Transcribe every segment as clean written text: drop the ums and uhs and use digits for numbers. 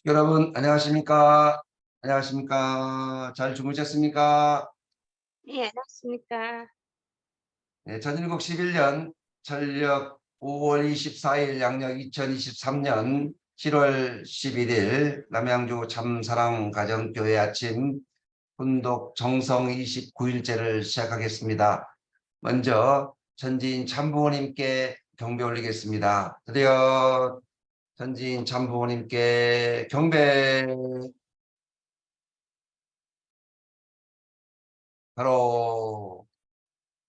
여러분, 안녕하십니까? 안녕하십니까? 잘 주무셨습니까? 네, 안녕하십니까. 네, 전일국 11년 전력 5월 24일 양력 2023년 7월 11일 남양주 참사랑 가정교회 아침 훈독 정성 29일째를 시작하겠습니다. 먼저 전지인 참부모님께 경배 올리겠습니다. 드디어 전지인 참부모님께 경배. 바로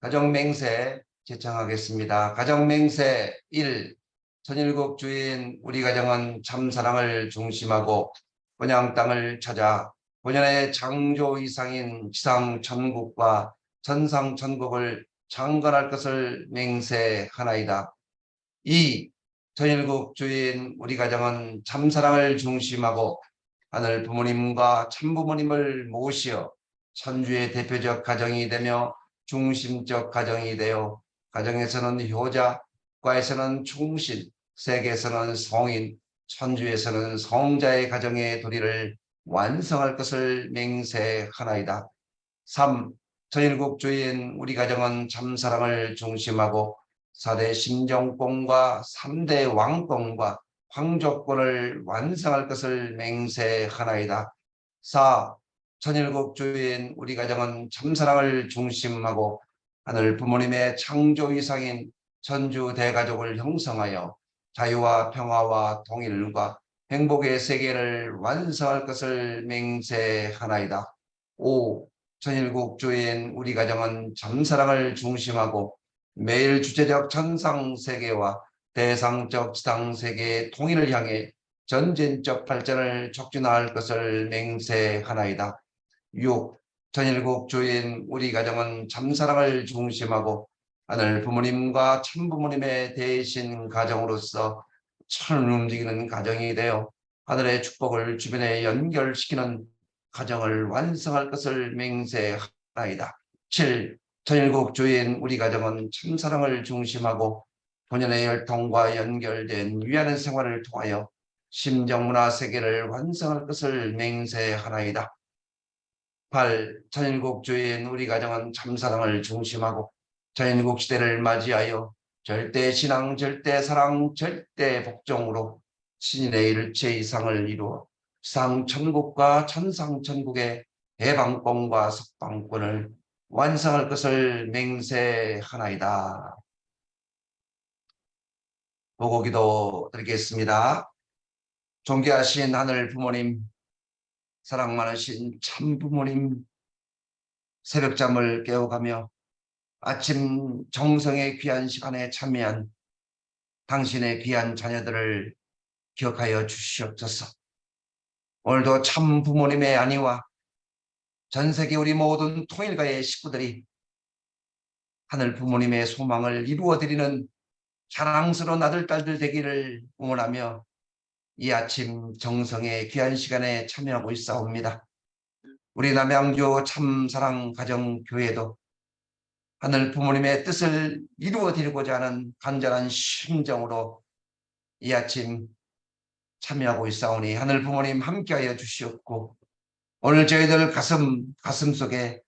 가정맹세 제청하겠습니다. 가정맹세 1. 천일국 주인 우리 가정은 참사랑을 중심하고 본향 땅을 찾아 본연의 창조 이상인 지상천국과 천상천국을 창건할 것을 맹세하나이다. 2. 천일국 주인 우리 가정은 참사랑을 중심하고 하늘 부모님과 참부모님을 모시어 천주의 대표적 가정이 되며 중심적 가정이 되어 가정에서는 효자, 과에서는 충신, 세계에서는 성인, 천주에서는 성자의 가정의 도리를 완성할 것을 맹세하나이다. 3. 천일국 주인 우리 가정은 참사랑을 중심하고 4대 심정권과 3대 왕권과 황족권을 완성할 것을 맹세하나이다. 4. 천일국 주인 우리 가정은 참사랑을 중심하고 하늘 부모님의 창조 이상인 천주 대가족을 형성하여 자유와 평화와 통일과 행복의 세계를 완성할 것을 맹세하나이다. 5. 천일국 주인 우리 가정은 참사랑을 중심하고 매일 주체적 천상세계와 대상적 지상세계의 통일을 향해 전진적 발전을 촉진할 것을 맹세하나이다. 6. 천일국 주인 우리 가정은 참사랑을 중심하고 하늘 부모님과 참부모님의 대신 가정으로서 천을 움직이는 가정이 되어 하늘의 축복을 주변에 연결시키는 가정을 완성할 것을 맹세하나이다. 7. 천일국 주인 우리 가정은 참사랑을 중심하고 본연의 혈통과 연결된 위안의 생활을 통하여 심정문화 세계를 완성할 것을 맹세하나이다. 8. 천일국 주인 우리 가정은 참사랑을 중심하고 천일국 시대를 맞이하여 절대신앙, 절대사랑, 절대복종으로 신인의 일체 이상을 이루어 상천국과 천상천국의 대방권과 석방권을 완성할 것을 맹세하나이다. 보고기도 드리겠습니다. 존귀하신 하늘 부모님, 사랑 많으신 참 부모님, 새벽잠을 깨워가며 아침 정성의 귀한 시간에 참여한 당신의 귀한 자녀들을 기억하여 주시옵소서. 오늘도 참 부모님의 안위와 전 세계 우리 모든 통일가의 식구들이 하늘 부모님의 소망을 이루어드리는 자랑스러운 아들, 딸들 되기를 응원하며 이 아침 정성의 귀한 시간에 참여하고 있사옵니다. 우리 남양주 참사랑 가정교회도 하늘 부모님의 뜻을 이루어드리고자 하는 간절한 심정으로 이 아침 참여하고 있사오니 하늘 부모님 함께하여 주시옵고 오늘 저희들 가슴속에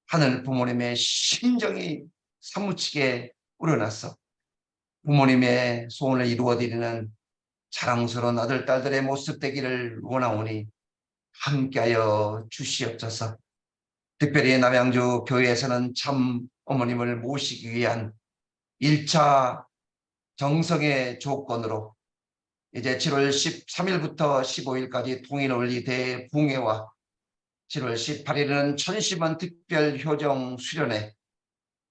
하늘 부모님의 심정이 사무치게 우러나서 부모님의 소원을 이루어드리는 자랑스러운 아들, 딸들의 모습 되기를 원하오니 함께하여 주시옵소서. 특별히 남양주 교회에서는 참 어머님을 모시기 위한 1차 정성의 조건으로 이제 7월 13일부터 15일까지 통일원리 대붕회와 7월 18일은 천심원 특별효정 수련회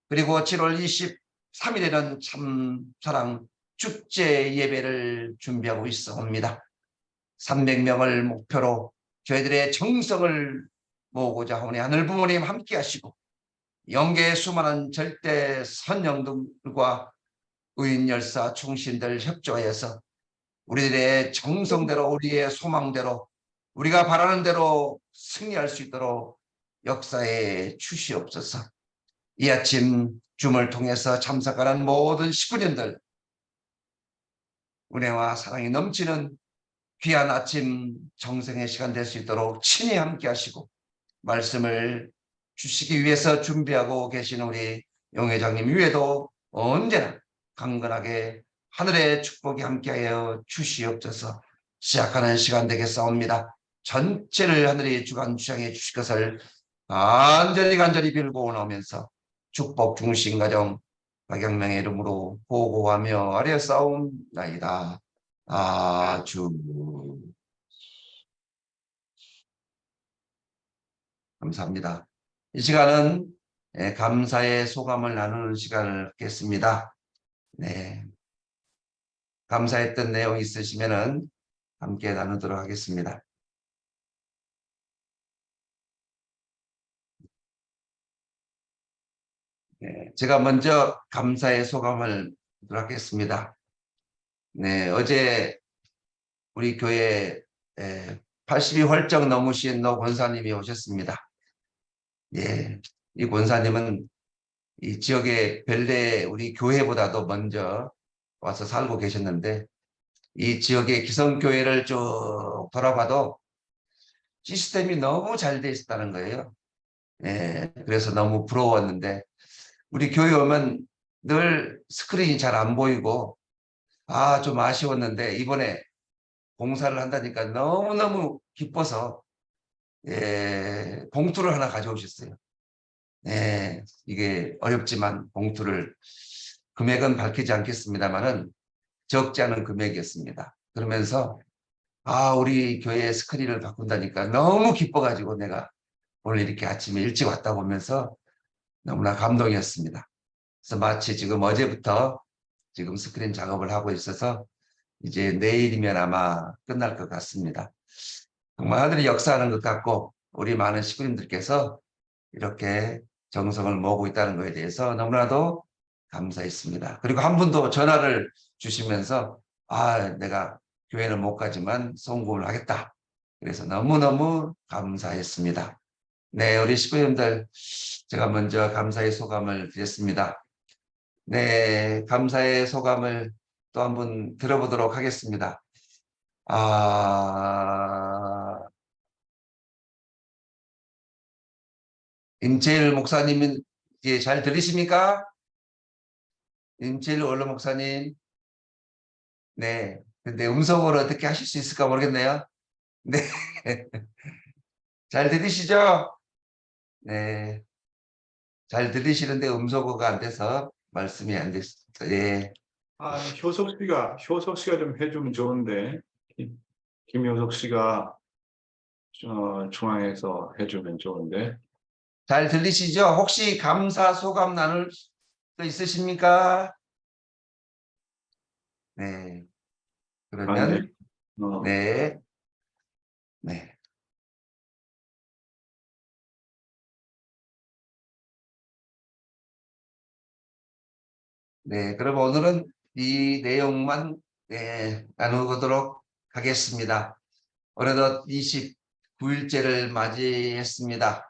그리고 7월 23일에는 참사랑 축제 예배를 준비하고 있어옵니다. 300명을 목표로 저희들의 정성을 모으고자 하오니 하늘 부모님 함께 하시고 영계의 수많은 절대 선영들과 의인열사 충신들 협조하여서 우리들의 정성대로 우리의 소망대로 우리가 바라는 대로 승리할 수 있도록 역사에 주시옵소서. 이 아침 줌을 통해서 참석하는 모든 식구님들 은혜와 사랑이 넘치는 귀한 아침 정성의 시간 될 수 있도록 친히 함께 하시고 말씀을 주시기 위해서 준비하고 계신 우리 용 회장님 위에도 언제나 강건하게 하늘의 축복이 함께하여 주시옵소서. 시작하는 시간 되겠사옵니다. 전체를 하늘이 주관주장해 주실 것을 간절히 빌고 나오면서 축복 중심 가정 박영명의 이름으로 보고하며 아뢰었사옵나이다. 아주 감사합니다. 이 시간은 감사의 소감을 나누는 시간을 갖겠습니다. 네, 감사했던 내용 있으시면은 함께 나누도록 하겠습니다. 네, 제가 먼저 감사의 소감을 하겠습니다. 네, 어제 우리 교회 80이 훌쩍 넘으신 노 권사님이 오셨습니다. 예, 이 권사님은 이 지역의 별내 우리 교회보다도 먼저 와서 살고 계셨는데 이 지역의 기성교회를 쭉 돌아봐도 시스템이 너무 잘 돼 있었다는 거예요. 예, 그래서 너무 부러웠는데 우리 교회 오면 늘 스크린이 잘 안 보이고 좀 아쉬웠는데 이번에 봉사를 한다니까 너무너무 기뻐서 봉투를 하나 가져오셨어요. 이게 어렵지만 봉투를 금액은 밝히지 않겠습니다만은 적지 않은 금액이었습니다. 그러면서 우리 교회 스크린을 바꾼다니까 너무 기뻐가지고 내가 오늘 이렇게 아침에 일찍 왔다 보면서 너무나 감동이었습니다. 그래서 마치 지금 어제부터 지금 스크린 작업을 하고 있어서 이제 내일이면 아마 끝날 것 같습니다. 정말 하늘이 역사하는 것 같고 우리 많은 식구님들께서 이렇게 정성을 모으고 있다는 것에 대해서 너무나도 감사했습니다. 그리고 한 분도 전화를 주시면서 내가 교회는 못 가지만 송금을 하겠다. 그래서 너무너무 감사했습니다. 네, 우리 식구님들 제가 먼저 감사의 소감을 드렸습니다. 네, 감사의 소감을 또 한 번 들어보도록 하겠습니다. 임채일 목사님은 이제 잘 들리십니까? 임채일 원로 목사님. 네. 근데 음성으로 어떻게 하실 수 있을까 모르겠네요. 네. 잘 들리시죠? 네. 잘 들리시는데 음소거가 안 돼서 말씀이 안 됐습니다. 네. 효석 씨가 좀 해주면 좋은데, 김효석 씨가 중앙에서 해주면 좋은데. 잘 들리시죠? 혹시 감사 소감 나눌 수 있으십니까? 네. 그러면 네. 네. 네. 그럼 오늘은 이 내용만 나누도록 하겠습니다. 올해도 29일째를 맞이했습니다.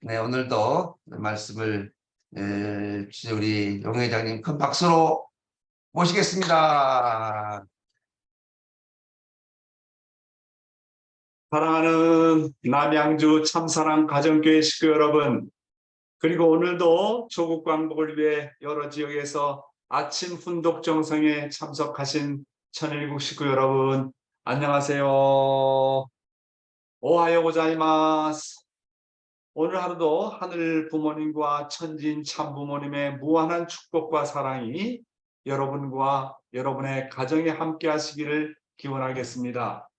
네, 오늘도 말씀을 주신 우리 용 회장님 큰 박수로 모시겠습니다. 사랑하는 남양주 참사랑 가정교회 식구 여러분, 그리고 오늘도 조국 광복을 위해 여러 지역에서 아침 훈독 정성에 참석하신 천일국 식구 여러분, 안녕하세요. 오하요 고자이마스. 오늘 하루도 하늘 부모님과 천진 참부모님의 무한한 축복과 사랑이 여러분과 여러분의 가정에 함께 하시기를 기원하겠습니다.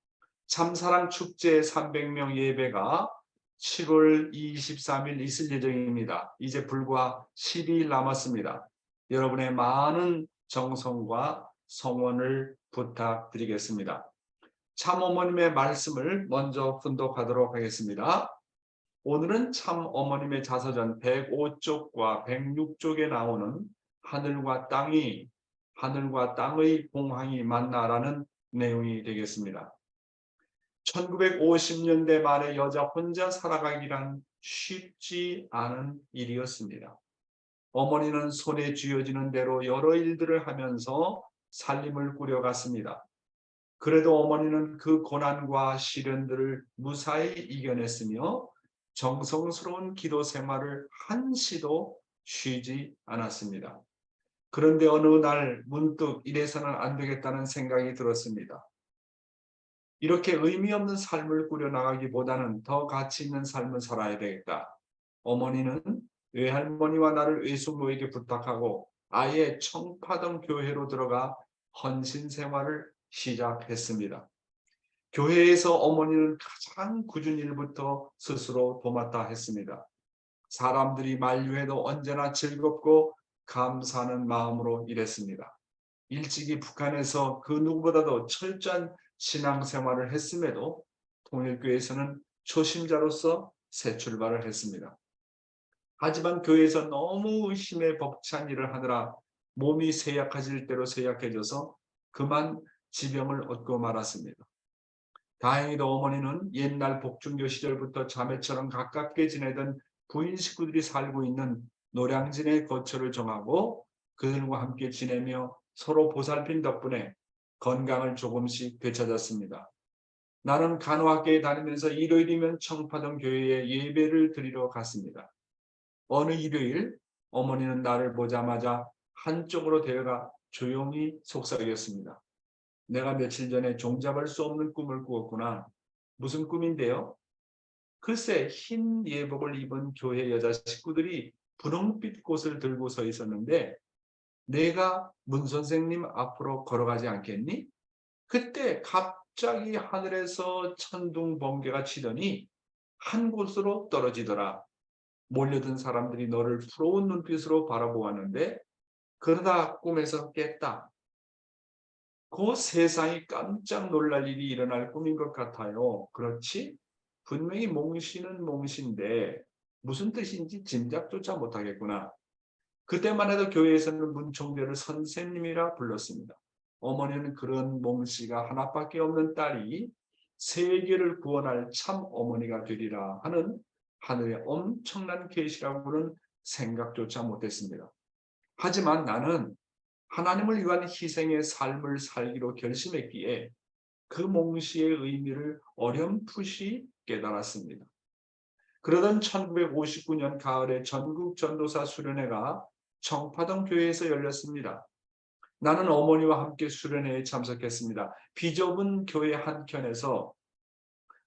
참사랑 축제 300명 예배가 7월 23일 있을 예정입니다. 이제 불과 12일 남았습니다. 여러분의 많은 정성과 성원을 부탁드리겠습니다. 참어머님의 말씀을 먼저 분독하도록 하겠습니다. 오늘은 참어머님의 자서전 105쪽과 106쪽에 나오는 하늘과 땅의 봉황이 만나라는 내용이 되겠습니다. 1950년대 말에 여자 혼자 살아가기란 쉽지 않은 일이었습니다. 어머니는 손에 쥐어지는 대로 여러 일들을 하면서 살림을 꾸려갔습니다. 그래도 어머니는 그 고난과 시련들을 무사히 이겨냈으며 정성스러운 기도 생활을 한시도 쉬지 않았습니다. 그런데 어느 날 문득 이래서는 안 되겠다는 생각이 들었습니다. 이렇게 의미 없는 삶을 꾸려나가기보다는 더 가치 있는 삶을 살아야 되겠다. 어머니는 외할머니와 나를 외숙모에게 부탁하고 아예 청파동 교회로 들어가 헌신 생활을 시작했습니다. 교회에서 어머니는 가장 굳은 일부터 스스로 도맡아 했습니다. 사람들이 만류해도 언제나 즐겁고 감사하는 마음으로 일했습니다. 일찍이 북한에서 그 누구보다도 철저한 신앙생활을 했음에도 통일교회에서는 초심자로서 새 출발을 했습니다. 하지만 교회에서 너무 힘에 벅찬 일을 하느라 몸이 쇠약해질 대로 쇠약해져서 그만 지병을 얻고 말았습니다. 다행히도 어머니는 옛날 복중교 시절부터 자매처럼 가깝게 지내던 부인 식구들이 살고 있는 노량진의 거처를 정하고 그들과 함께 지내며 서로 보살핀 덕분에 건강을 조금씩 되찾았습니다. 나는 간호학교에 다니면서 일요일이면 청파동 교회에 예배를 드리러 갔습니다. 어느 일요일 어머니는 나를 보자마자 한쪽으로 데려가 조용히 속삭였습니다. 내가 며칠 전에 종잡을 수 없는 꿈을 꾸었구나. 무슨 꿈인데요? 글쎄 흰 예복을 입은 교회 여자 식구들이 분홍빛 꽃을 들고 서 있었는데 내가 문 선생님 앞으로 걸어가지 않겠니? 그때 갑자기 하늘에서 천둥 번개가 치더니 한 곳으로 떨어지더라. 몰려든 사람들이 너를 부러운 눈빛으로 바라보았는데 그러다 꿈에서 깼다. 그 세상이 깜짝 놀랄 일이 일어날 꿈인 것 같아요. 그렇지? 분명히 몽시는 몽시인데 무슨 뜻인지 짐작조차 못하겠구나. 그때만 해도 교회에서는 문총재를 선생님이라 불렀습니다. 어머니는 그런 몽씨가 하나밖에 없는 딸이 세계를 구원할 참 어머니가 되리라 하는 하늘의 엄청난 계시라고는 생각조차 못했습니다. 하지만 나는 하나님을 위한 희생의 삶을 살기로 결심했기에 그 몽시의 의미를 어렴풋이 깨달았습니다. 그러던 1959년 가을에 전국 전도사 수련회가 청파동 교회에서 열렸습니다. 나는 어머니와 함께 수련회에 참석했습니다. 비좁은 교회 한켠에서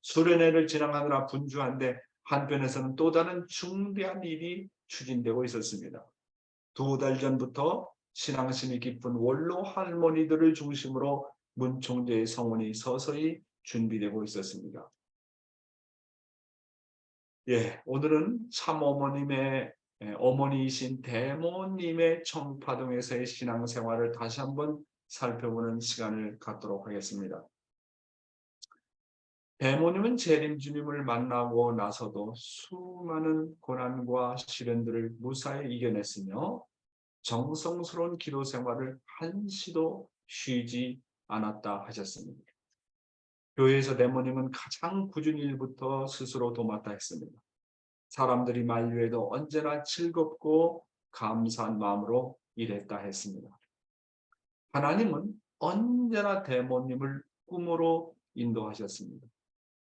수련회를 진행하느라 분주한데 한편에서는 또 다른 중대한 일이 추진되고 있었습니다. 2달 전부터 신앙심이 깊은 원로 할머니들을 중심으로 문총재의 성원이 서서히 준비되고 있었습니다. 오늘은 참 어머니이신 대모님의 청파동에서의 신앙생활을 다시 한번 살펴보는 시간을 갖도록 하겠습니다. 대모님은 재림주님을 만나고 나서도 수많은 고난과 시련들을 무사히 이겨냈으며 정성스러운 기도 생활을 한시도 쉬지 않았다 하셨습니다. 교회에서 대모님은 가장 굳은 일부터 스스로 도맡아 했습니다. 사람들이 만류해도 언제나 즐겁고 감사한 마음으로 일했다 했습니다. 하나님은 언제나 대모님을 꿈으로 인도하셨습니다.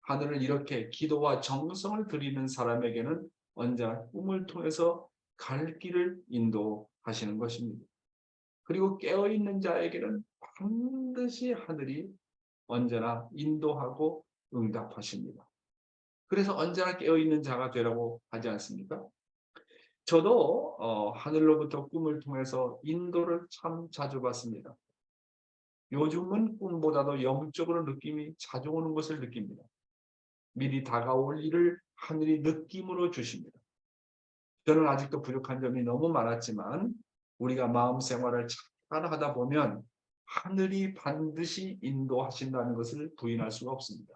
하늘은 이렇게 기도와 정성을 드리는 사람에게는 언제나 꿈을 통해서 갈 길을 인도하시는 것입니다. 그리고 깨어있는 자에게는 반드시 하늘이 언제나 인도하고 응답하십니다. 그래서 언제나 깨어있는 자가 되라고 하지 않습니까? 저도 하늘로부터 꿈을 통해서 인도를 참 자주 받습니다. 요즘은 꿈보다도 영적으로 느낌이 자주 오는 것을 느낍니다. 미리 다가올 일을 하늘이 느낌으로 주십니다. 저는 아직도 부족한 점이 너무 많았지만 우리가 마음 생활을 잘 하다 보면 하늘이 반드시 인도하신다는 것을 부인할 수가 없습니다.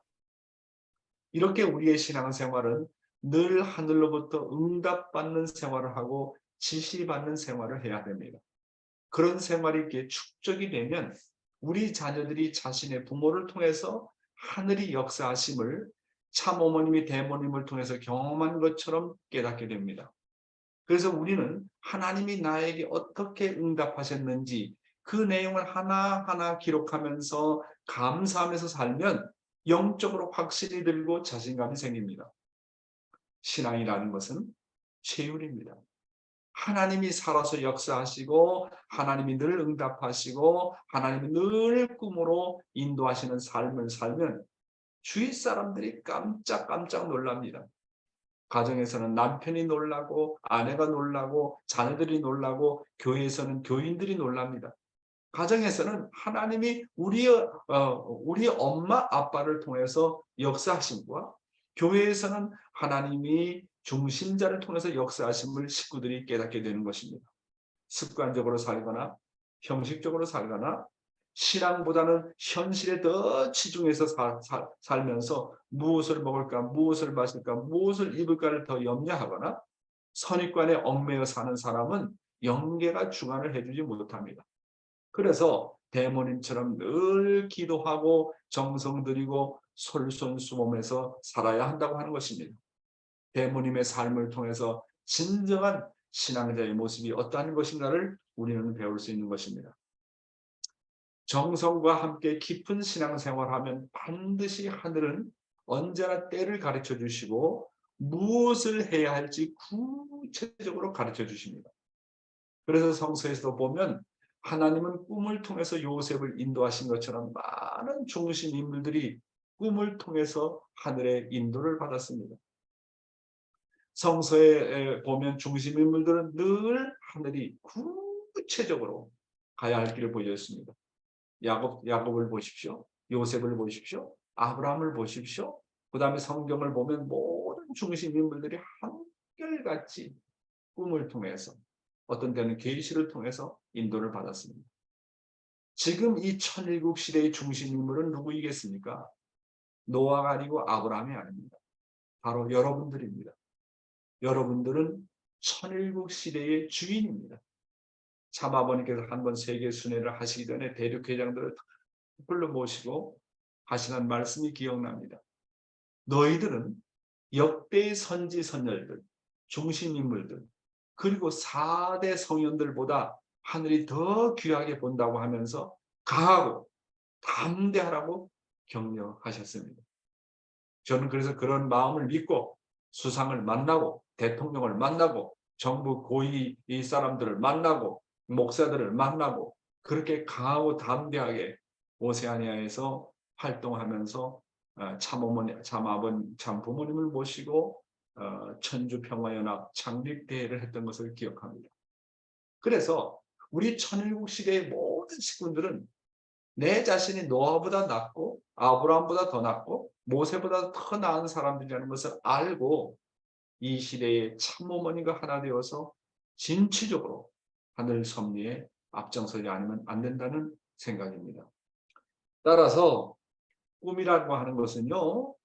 이렇게 우리의 신앙생활은 늘 하늘로부터 응답받는 생활을 하고 지시받는 생활을 해야 됩니다. 그런 생활이 이렇게 축적이 되면 우리 자녀들이 자신의 부모를 통해서 하늘이 역사하심을 참 어머님이 대모님을 통해서 경험한 것처럼 깨닫게 됩니다. 그래서 우리는 하나님이 나에게 어떻게 응답하셨는지 그 내용을 하나하나 기록하면서 감사하면서 살면 영적으로 확신이 들고 자신감이 생깁니다. 신앙이라는 것은 체율입니다. 하나님이 살아서 역사하시고 하나님이 늘 응답하시고 하나님이 늘 꿈으로 인도하시는 삶을 살면 주위 사람들이 깜짝깜짝 놀랍니다. 가정에서는 남편이 놀라고 아내가 놀라고 자녀들이 놀라고 교회에서는 교인들이 놀랍니다. 가정에서는 하나님이 우리 엄마 아빠를 통해서 역사하심과 교회에서는 하나님이 중심자를 통해서 역사하심을 식구들이 깨닫게 되는 것입니다. 습관적으로 살거나 형식적으로 살거나 신앙보다는 현실에 더 치중해서 살면서 무엇을 먹을까, 무엇을 마실까, 무엇을 입을까를 더 염려하거나 선입관에 얽매여 사는 사람은 영계가 주관을 해주지 못합니다. 그래서 대모님처럼 늘 기도하고 정성 들이고 솔선수범해서 살아야 한다고 하는 것입니다. 대모님의 삶을 통해서 진정한 신앙자의 모습이 어떠한 것인가를 우리는 배울 수 있는 것입니다. 정성과 함께 깊은 신앙생활하면 반드시 하늘은 언제나 때를 가르쳐 주시고 무엇을 해야 할지 구체적으로 가르쳐 주십니다. 그래서 성서에서 보면 하나님은 꿈을 통해서 요셉을 인도하신 것처럼 많은 중심 인물들이 꿈을 통해서 하늘의 인도를 받았습니다. 성서에 보면 중심 인물들은 늘 하늘이 구체적으로 가야 할 길을 보여줬습니다. 야곱을 보십시오. 요셉을 보십시오. 아브라함을 보십시오. 그 다음에 성경을 보면 모든 중심 인물들이 한결같이 꿈을 통해서 어떤 때는 계시를 통해서 인도를 받았습니다. 지금 이 천일국 시대의 중심 인물은 누구이겠습니까? 노아가 아니고 아브라함이 아닙니다. 바로 여러분들입니다. 여러분들은 천일국 시대의 주인입니다. 참아버님께서 한번 세계 순회를 하시기 전에 대륙회장들을 불러 모시고 하시는 말씀이 기억납니다. 너희들은 역대의 선지 선열들, 중심 인물들, 그리고 4대 성현들보다 하늘이 더 귀하게 본다고 하면서 강하고 담대하라고 격려하셨습니다. 저는 그래서 그런 마음을 믿고 수상을 만나고 대통령을 만나고 정부 고위 이 사람들을 만나고 목사들을 만나고 그렇게 강하고 담대하게 오세아니아에서 활동하면서 참어머니, 참부모님을 모시고 천주평화연합 창립대회를 했던 것을 기억합니다. 그래서 우리 천일국 시대의 모든 식구들은 내 자신이 노아보다 낫고 아브라함보다 더 낫고 모세보다 더 나은 사람들이라는 것을 알고 이 시대의 참어머니가 하나 되어서 진취적으로 하늘 섭리에 앞장서지 않으면 안 된다는 생각입니다. 따라서 꿈이라고 하는 것은요.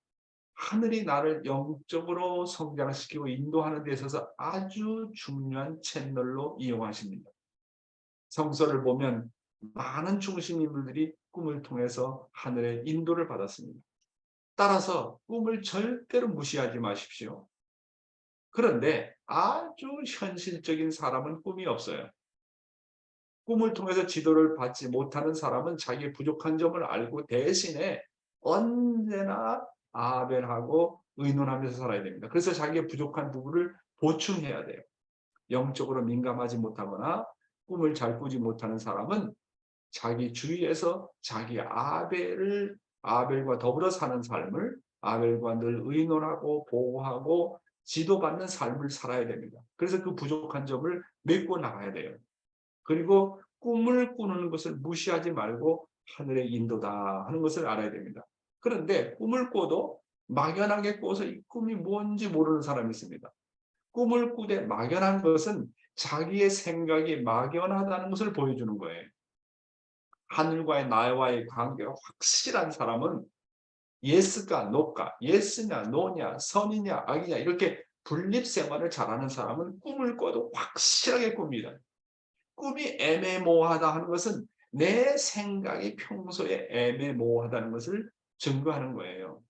하늘이 나를 영적으로 성장시키고 인도하는 데 있어서 아주 중요한 채널로 이용하십니다. 성서를 보면 많은 중심 인물들이 꿈을 통해서 하늘의 인도를 받았습니다. 따라서 꿈을 절대로 무시하지 마십시오. 그런데 아주 현실적인 사람은 꿈이 없어요. 꿈을 통해서 지도를 받지 못하는 사람은 자기의 부족한 점을 알고 대신에 언제나 아벨하고 의논하면서 살아야 됩니다. 그래서 자기의 부족한 부분을 보충해야 돼요. 영적으로 민감하지 못하거나 꿈을 잘 꾸지 못하는 사람은 자기 주위에서 자기 아벨과 더불어 사는 삶을 아벨과 늘 의논하고 보호하고 지도받는 삶을 살아야 됩니다. 그래서 그 부족한 점을 메꿔 나가야 돼요. 그리고 꿈을 꾸는 것을 무시하지 말고 하늘의 인도다 하는 것을 알아야 됩니다. 그런데 꿈을 꿔도 막연하게 꿔서 이 꿈이 뭔지 모르는 사람이 있습니다. 꿈을 꾸되 막연한 것은 자기의 생각이 막연하다는 것을 보여주는 거예요. 하늘과의 나와의 관계가 확실한 사람은 예스가 노가, 예스냐 노냐 선이냐 악이냐 이렇게 분립생활을 잘하는 사람은 꿈을 꿔도 확실하게 꿉니다. 꿈이 애매모호하다 하는 것은 내 생각이 평소에 애매모호하다는 것을 증거하는 거예요.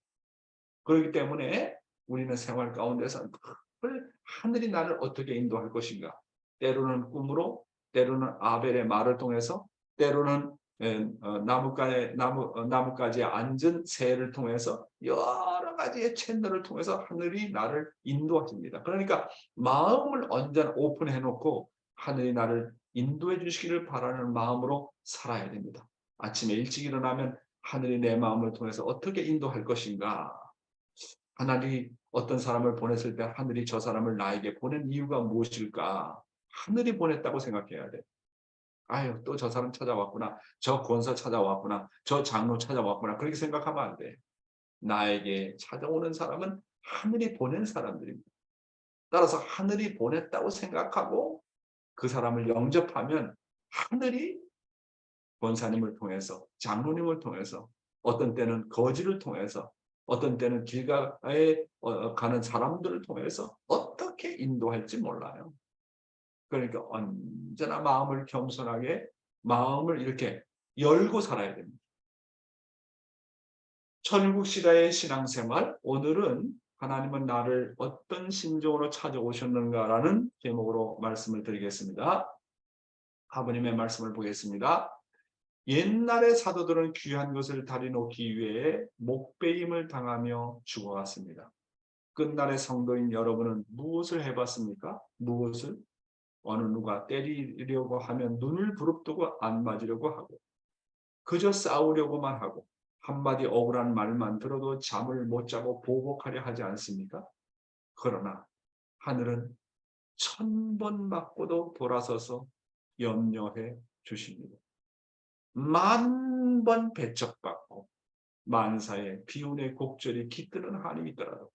그렇기 때문에 우리는 생활 가운데서 하늘이 나를 어떻게 인도할 것인가. 때로는 꿈으로, 때로는 아벨의 말을 통해서, 때로는 나뭇가지에 앉은 새를 통해서 여러 가지의 채널을 통해서 하늘이 나를 인도하십니다. 그러니까 마음을 언제나 오픈해 놓고 하늘이 나를 인도해 주시기를 바라는 마음으로 살아야 됩니다. 아침에 일찍 일어나면 하늘이 내 마음을 통해서 어떻게 인도할 것인가? 하늘이 어떤 사람을 보냈을 때 하늘이 저 사람을 나에게 보낸 이유가 무엇일까? 하늘이 보냈다고 생각해야 돼. 아유, 또 저 사람 찾아왔구나. 저 권사 찾아왔구나. 저 장로 찾아왔구나. 그렇게 생각하면 안 돼. 나에게 찾아오는 사람은 하늘이 보낸 사람들입니다. 따라서 하늘이 보냈다고 생각하고 그 사람을 영접하면 하늘이 권사님을 통해서, 장로님을 통해서, 어떤 때는 거지를 통해서, 어떤 때는 길가에 가는 사람들을 통해서 어떻게 인도할지 몰라요. 그러니까 언제나 마음을 겸손하게 마음을 이렇게 열고 살아야 됩니다. 천국시대의 신앙생활, 오늘은 하나님은 나를 어떤 심정으로 찾아오셨는가라는 제목으로 말씀을 드리겠습니다. 아버님의 말씀을 보겠습니다. 옛날의 사도들은 귀한 것을 다리 놓기 위해 목베임을 당하며 죽어갔습니다. 끝날의 성도인 여러분은 무엇을 해봤습니까? 무엇을? 어느 누가 때리려고 하면 눈을 부릅뜨고 안 맞으려고 하고 그저 싸우려고만 하고 한마디 억울한 말만 들어도 잠을 못 자고 보복하려 하지 않습니까? 그러나 하늘은 1000번 맞고도 돌아서서 염려해 주십니다. 10,000번 배척받고 만사의 비운의 곡절이 깃드는 한이 있더라도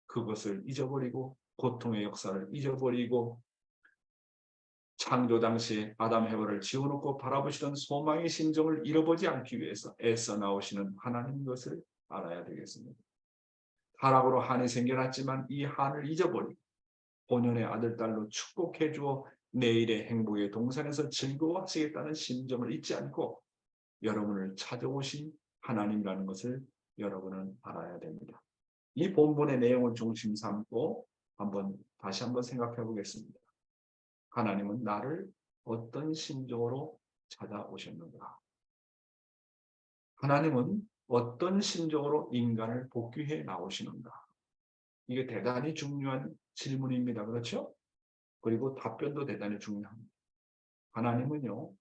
그것을 잊어버리고 고통의 역사를 잊어버리고 창조 당시에 아담 해와를 지어놓고 바라보시던 소망의 심정을 잃어보지 않기 위해서 애써 나오시는 하나님인 것을 알아야 되겠습니다. 타락으로 한이 생겨났지만 이 한을 잊어버리고 본연의 아들, 딸로 축복해 주어 내일의 행복의 동산에서 즐거워하시겠다는 심정을 잊지 않고 여러분을 찾아오신 하나님이라는 것을 여러분은 알아야 됩니다. 이 본문의 내용을 중심 삼고 다시 한번 생각해 보겠습니다. 하나님은 나를 어떤 심정으로 찾아오셨는가? 하나님은 어떤 심정으로 인간을 복귀해 나오시는가? 이게 대단히 중요한 질문입니다. 그렇죠? 그리고 답변도 대단히 중요합니다. 하나님은요,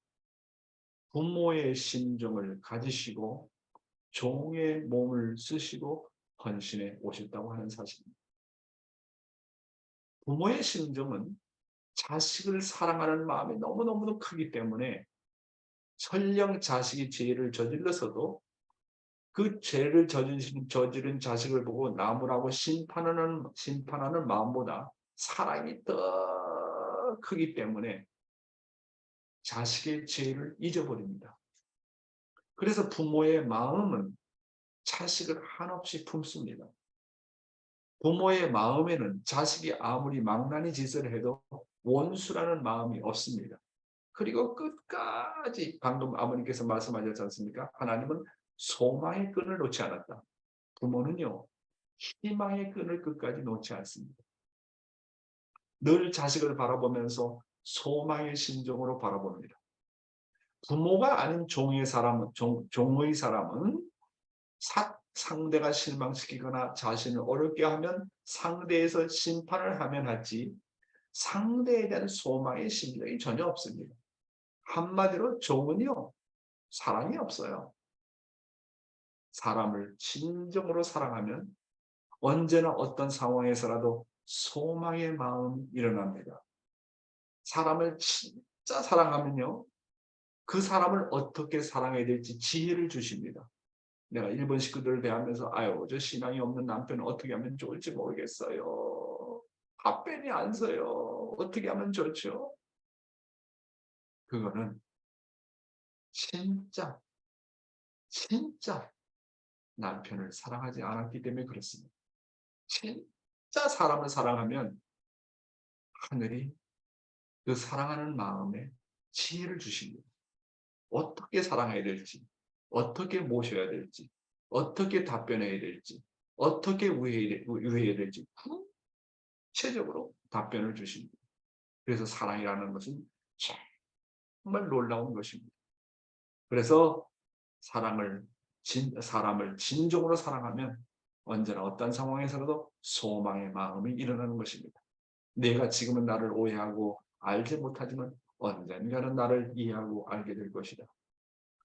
부모의 심정을 가지시고 종의 몸을 쓰시고 헌신해 오셨다고 하는 사실입니다. 부모의 심정은 자식을 사랑하는 마음이 너무너무 크기 때문에 설령 자식이 죄를 저질러서도 그 죄를 저지른 자식을 보고 나무라고 심판하는 마음보다 사랑이 더 크기 때문에 자식의 죄를 잊어버립니다. 그래서 부모의 마음은 자식을 한없이 품습니다. 부모의 마음에는 자식이 아무리 망나니 짓을 해도 원수라는 마음이 없습니다. 그리고 끝까지 방금 아버님께서 말씀하셨지 않습니까? 하나님은 소망의 끈을 놓지 않았다. 부모는요, 희망의 끈을 끝까지 놓지 않습니다. 늘 자식을 바라보면서 소망의 심정으로 바라봅니다. 부모가 아닌 종의 사람은 상대가 실망시키거나 자신을 어렵게 하면 상대에서 심판을 하면 하지 상대에 대한 소망의 심정이 전혀 없습니다. 한마디로 종은요, 사랑이 없어요. 사람을 진정으로 사랑하면 언제나 어떤 상황에서라도 소망의 마음이 일어납니다. 사람을 진짜 사랑하면요, 그 사람을 어떻게 사랑해야 될지 지혜를 주십니다. 내가 일본 식구들을 대하면서 아유, 저 신앙이 없는 남편은 어떻게 하면 좋을지 모르겠어요. 답변이 안 서요. 어떻게 하면 좋죠? 그거는 진짜 남편을 사랑하지 않았기 때문에 그렇습니다. 진짜 사람을 사랑하면 하늘이 그 사랑하는 마음에 지혜를 주십니다. 어떻게 사랑해야 될지, 어떻게 모셔야 될지, 어떻게 답변해야 될지, 어떻게 위해야 될지 구체적으로 답변을 주십니다. 그래서 사랑이라는 것은 정말 놀라운 것입니다. 그래서 사람을 진정으로 사랑하면 언제나 어떤 상황에서라도 소망의 마음이 일어나는 것입니다. 내가 지금은 나를 오해하고 알지 못하지만 언젠가는 나를 이해하고 알게 될 것이다.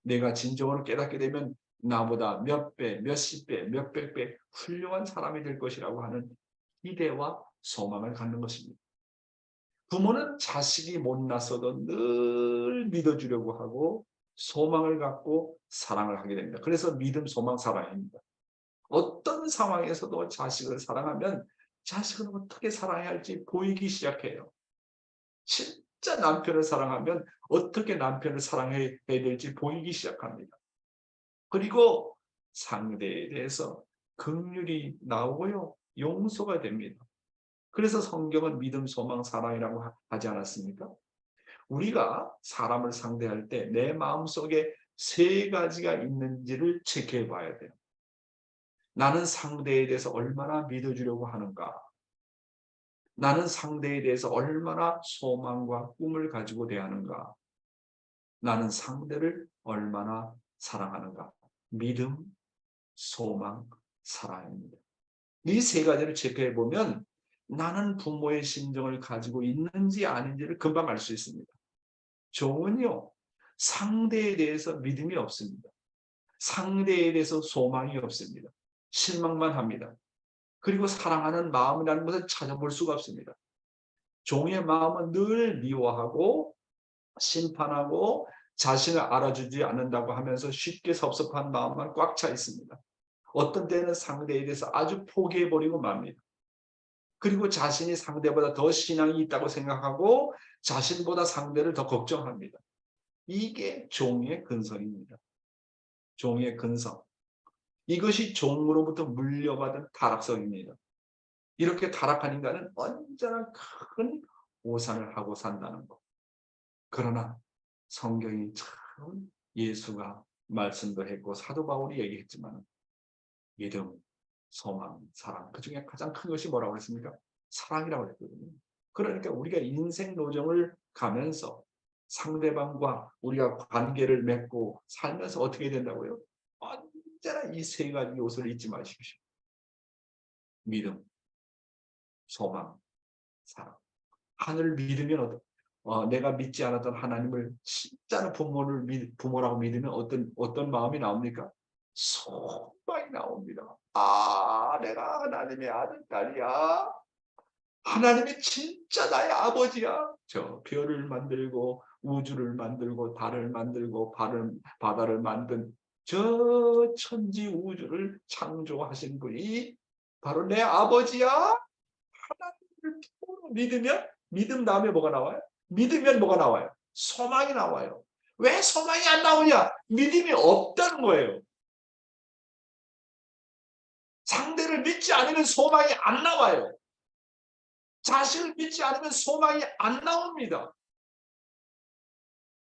내가 진정으로 깨닫게 되면 나보다 몇 배, 몇십 배, 몇백 배 훌륭한 사람이 될 것이라고 하는 기대와 소망을 갖는 것입니다. 부모는 자식이 못났어도 늘 믿어주려고 하고 소망을 갖고 사랑을 하게 됩니다. 그래서 믿음, 소망, 사랑입니다. 어떤 상황에서도 자식을 사랑하면 자식은 어떻게 사랑해야 할지 보이기 시작해요. 진짜 남편을 사랑하면 어떻게 남편을 사랑해야 될지 보이기 시작합니다. 그리고 상대에 대해서 긍휼이 나오고요. 용서가 됩니다. 그래서 성경은 믿음, 소망, 사랑이라고 하지 않았습니까? 우리가 사람을 상대할 때 내 마음속에 세 가지가 있는지를 체크해 봐야 돼요. 나는 상대에 대해서 얼마나 믿어주려고 하는가? 나는 상대에 대해서 얼마나 소망과 꿈을 가지고 대하는가? 나는 상대를 얼마나 사랑하는가? 믿음, 소망, 사랑입니다. 이 세 가지를 체크해 보면 나는 부모의 심정을 가지고 있는지 아닌지를 금방 알 수 있습니다. 종은요, 상대에 대해서 믿음이 없습니다. 상대에 대해서 소망이 없습니다. 실망만 합니다. 그리고 사랑하는 마음이라는 것을 찾아볼 수가 없습니다. 종의 마음은 늘 미워하고 심판하고 자신을 알아주지 않는다고 하면서 쉽게 섭섭한 마음만 꽉 차 있습니다. 어떤 때는 상대에 대해서 아주 포기해버리고 맙니다. 그리고 자신이 상대보다 더 신앙이 있다고 생각하고 자신보다 상대를 더 걱정합니다. 이게 종의 근성입니다. 종의 근성. 이것이 종으로부터 물려받은 타락성입니다. 이렇게 타락한 인간은 언제나 큰 오산을 하고 산다는 것. 그러나 성경이 참 예수가 말씀도 했고 사도 바울이 얘기했지만 믿음, 소망, 사랑 그 중에 가장 큰 것이 뭐라고 그랬습니까? 사랑이라고 그랬거든요. 그러니까 우리가 인생 노정을 가면서 상대방과 우리가 관계를 맺고 살면서 어떻게 된다고요? 언제나 이 세 가지 요소를 잊지 마십시오. 믿음, 소망, 사랑. 하늘을 믿으면 내가 믿지 않았던 하나님을 진짜로 부모라고 믿으면 어떤 마음이 나옵니까? 소망이 나옵니다. 아, 내가 하나님의 아들, 딸이야. 하나님이 진짜 나의 아버지야. 저 별을 만들고 우주를 만들고 달을 만들고 바다를 만든 저 천지 우주를 창조하신 분이 바로 내 아버지야. 하나님을 믿으면 믿음 다음에 뭐가 나와요? 믿으면 뭐가 나와요? 소망이 나와요. 왜 소망이 안 나오냐? 믿음이 없다는 거예요. 상대를 믿지 않으면 소망이 안 나와요. 자신을 믿지 않으면 소망이 안 나옵니다.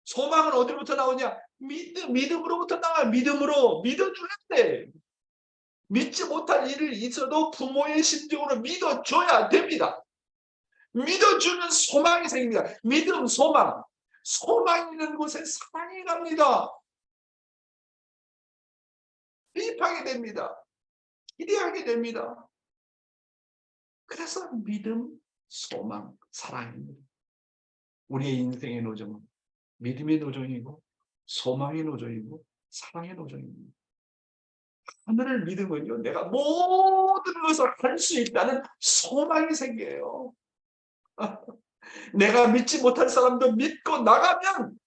소망은 어디로부터 나오냐? 믿음으로부터 나와요. 믿음으로 믿어줘야 돼. 믿지 못할 일이 있어도 부모의 심정으로 믿어줘야 됩니다. 믿어주면 소망이 생깁니다. 믿음, 소망. 소망이 있는 곳에 사랑이 갑니다. 투입하게 됩니다. 기대하게 됩니다. 그래서 믿음, 소망, 사랑입니다. 우리의 인생의 노정은 믿음의 노정이고 소망의 노정이고 사랑의 노정입니다. 하늘을 믿으면요, 내가 모든 것을 할 수 있다는 소망이 생겨요. 내가 믿지 못할 사람도 믿고 나가면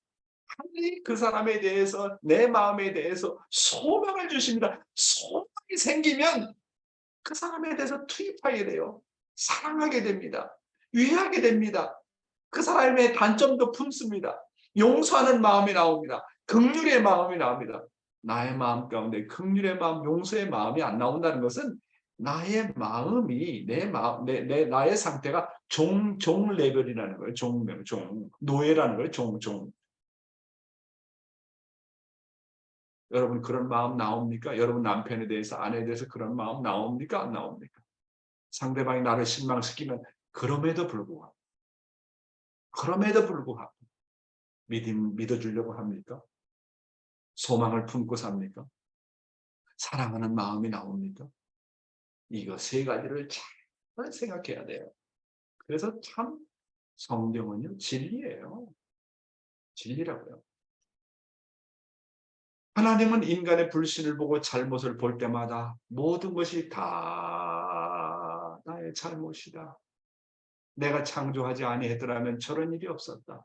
하늘이 그 사람에 대해서 내 마음에 대해서 소망을 주십니다. 소망이 생기면 그 사람에 대해서 투입하게 돼요. 사랑하게 됩니다. 이해하게 됩니다. 그 사람의 단점도 품습니다. 용서하는 마음이 나옵니다. 긍휼의 마음이 나옵니다. 나의 마음 가운데 긍휼의 마음, 용서의 마음이 안 나온다는 것은 나의 마음이 나의 상태가 종 레벨이라는 거예요. 종 노예라는 거예요. 종. 여러분 그런 마음 나옵니까? 여러분 남편에 대해서 아내에 대해서 그런 마음 나옵니까? 안 나옵니까? 상대방이 나를 실망시키면 그럼에도 불구하고 믿어주려고 합니까? 소망을 품고 삽니까? 사랑하는 마음이 나옵니까? 이거 세 가지를 잘 생각해야 돼요. 그래서 참 성경은요, 진리예요. 진리라고요. 하나님은 인간의 불신을 보고 잘못을 볼 때마다 모든 것이 다 나의 잘못이다. 내가 창조하지 아니했더라면 저런 일이 없었다.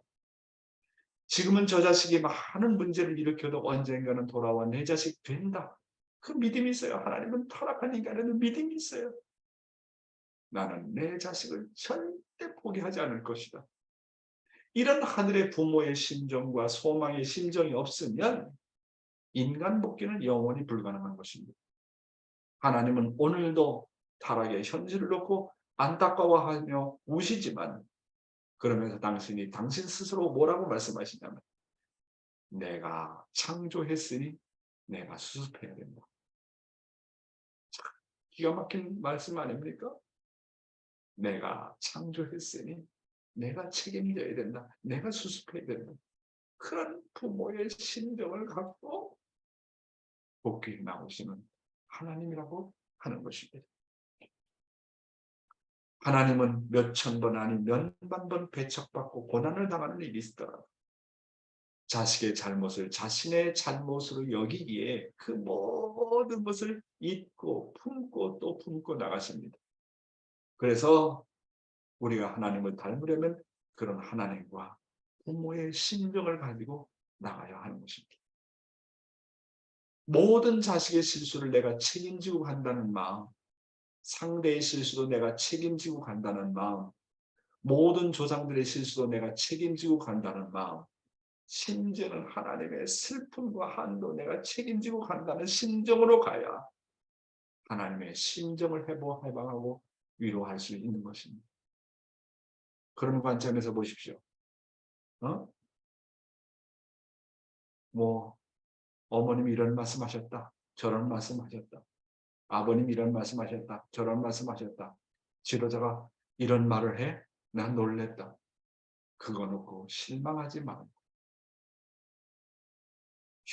지금은 저 자식이 많은 문제를 일으켜도 언젠가는 돌아와 내 자식 된다. 그 믿음이 있어요. 하나님은 타락한 인간에는 믿음이 있어요. 나는 내 자식을 절대 포기하지 않을 것이다. 이런 하늘의 부모의 심정과 소망의 심정이 없으면 인간 복귀는 영원히 불가능한 것입니다. 하나님은 오늘도 타락의 현실을 놓고 안타까워하며 우시지만 그러면서 당신 스스로 뭐라고 말씀하시냐면 내가 창조했으니 내가 수습해야 된다. 참, 기가 막힌 말씀 아닙니까? 내가 창조했으니 내가 책임져야 된다. 내가 수습해야 된다. 그런 부모의 심정을 갖고 복귀에 나오시는 하나님이라고 하는 것입니다. 하나님은 몇천 번 아니 몇만 번 배척받고 고난을 당하는 일이 있더라도 자식의 잘못을 자신의 잘못으로 여기기에 그 모든 것을 잊고 품고 또 품고 나가십니다. 그래서 우리가 하나님을 닮으려면 그런 하나님과 부모의 심정을 가지고 나가야 하는 것입니다. 모든 자식의 실수를 내가 책임지고 간다는 마음, 상대의 실수도 내가 책임지고 간다는 마음, 모든 조상들의 실수도 내가 책임지고 간다는 마음, 심지어는 하나님의 슬픔과 한도 내가 책임지고 간다는 심정으로 가야 하나님의 심정을 해방하고 위로할 수 있는 것입니다. 그런 관점에서 보십시오. 뭐 어머님이 이런 말씀하셨다. 저런 말씀하셨다. 아버님 이런 말씀하셨다. 저런 말씀하셨다. 지도자가 이런 말을 해? 난 놀랬다. 그거 놓고 실망하지 말고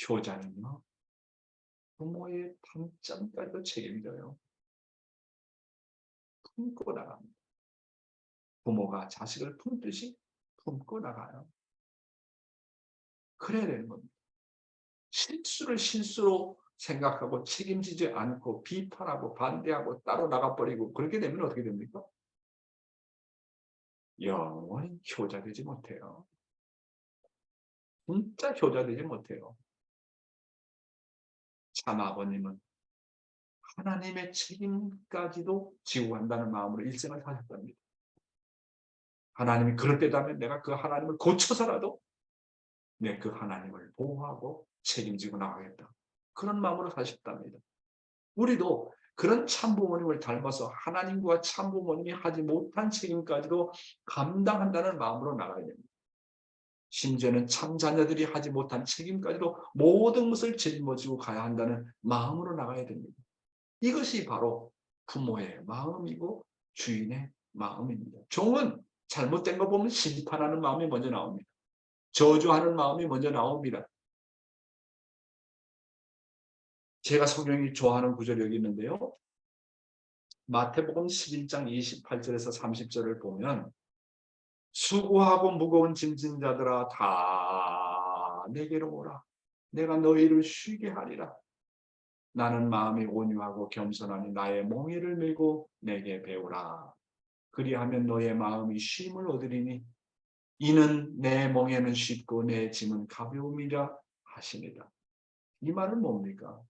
효자는요. 부모의 단점까지도 책임져요. 품고 나갑니다. 부모가 자식을 품듯이 품고 나가요. 그래야 되는 겁니다. 실수를 실수로 생각하고 책임지지 않고 비판하고 반대하고 따로 나가버리고 그렇게 되면 어떻게 됩니까? 영원히 효자 되지 못해요. 진짜 효자 되지 못해요. 참 아버님은 하나님의 책임까지도 지고 간다는 마음으로 일생을 사셨답니다. 하나님이 그럴 때라면 내가 그 하나님을 고쳐서라도 내 그 하나님을 보호하고 책임지고 나가겠다. 그런 마음으로 사셨답니다. 우리도 그런 참부모님을 닮아서 하나님과 참부모님이 하지 못한 책임까지도 감당한다는 마음으로 나가야 됩니다. 심지어는 참자녀들이 하지 못한 책임까지도 모든 것을 짊어지고 가야 한다는 마음으로 나가야 됩니다. 이것이 바로 부모의 마음이고 주인의 마음입니다. 종은 잘못된 거 보면 심판하는 마음이 먼저 나옵니다. 저주하는 마음이 먼저 나옵니다. 제가 성경이 좋아하는 구절이 여기 있는데요. 마태복음 11장 28절에서 30절을 보면 수고하고 무거운 짐진 자들아 다 내게로 오라. 내가 너희를 쉬게 하리라. 나는 마음이 온유하고 겸손하니 나의 멍에를 메고 내게 배우라. 그리하면 너의 마음이 쉼을 얻으리니 이는 내 멍에는 쉽고 내 짐은 가벼움이라 하시니라. 이 말은 뭡니까?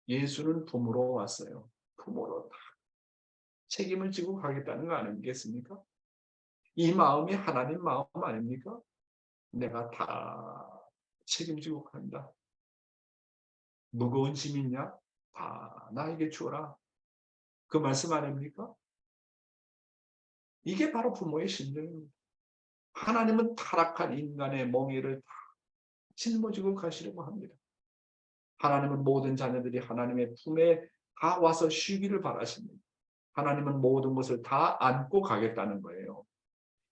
예수는 부모로 왔어요. 부모로 다 책임을 지고 가겠다는 거 아니겠습니까? 이 마음이 하나님 마음 아닙니까? 내가 다 책임지고 간다. 무거운 짐 있냐? 다 나에게 주어라. 그 말씀 아닙니까? 이게 바로 부모의 심정입니다. 하나님은 타락한 인간의 멍에를 다 짊어지고 가시려고 합니다. 하나님은 모든 자녀들이 하나님의 품에 다 와서 쉬기를 바라십니다. 하나님은 모든 것을 다 안고 가겠다는 거예요.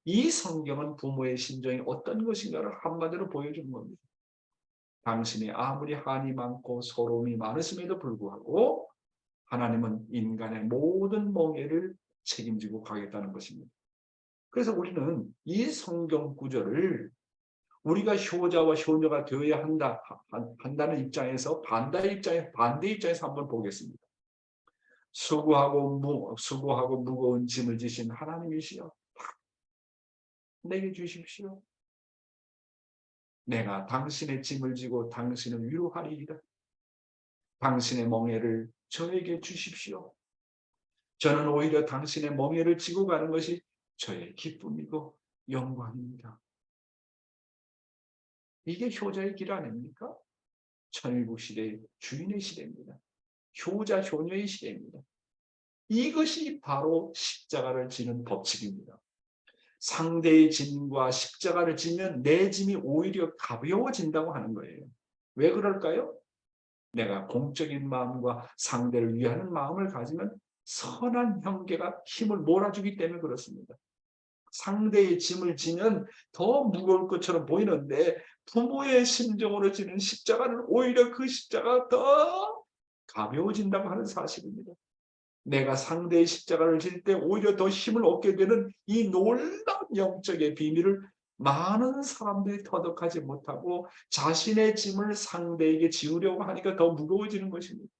이 성경은 부모의 심정이 어떤 것인가를 한마디로 보여주는 겁니다. 당신이 아무리 한이 많고 서러움이 많으심에도 불구하고 하나님은 인간의 모든 멍에를 책임지고 가겠다는 것입니다. 그래서 우리는 이 성경 구절을 우리가 효자와 효녀가 되어야 한다는 입장에서 반대 입장에서 한번 보겠습니다. 수고하고 무거운 짐을 지신 하나님이시여, 내게 주십시오. 내가 당신의 짐을 지고 당신을 위로하리이다. 당신의 멍에를 저에게 주십시오. 저는 오히려 당신의 멍에를 지고 가는 것이 저의 기쁨이고 영광입니다. 이게 효자의 길 아닙니까? 천일국 시대의 주인의 시대입니다. 효자, 효녀의 시대입니다. 이것이 바로 십자가를 지는 법칙입니다. 상대의 짐과 십자가를 지면 내 짐이 오히려 가벼워진다고 하는 거예요. 왜 그럴까요? 내가 공적인 마음과 상대를 위하는 마음을 가지면 선한 형계가 힘을 몰아주기 때문에 그렇습니다. 상대의 짐을 지면 더 무거울 것처럼 보이는데 부모의 심정으로 지는 십자가는 오히려 그 십자가가 더 가벼워진다고 하는 사실입니다. 내가 상대의 십자가를 질 때 오히려 더 힘을 얻게 되는 이 놀라운 영적의 비밀을 많은 사람들이 터득하지 못하고 자신의 짐을 상대에게 지우려고 하니까 더 무거워지는 것입니다.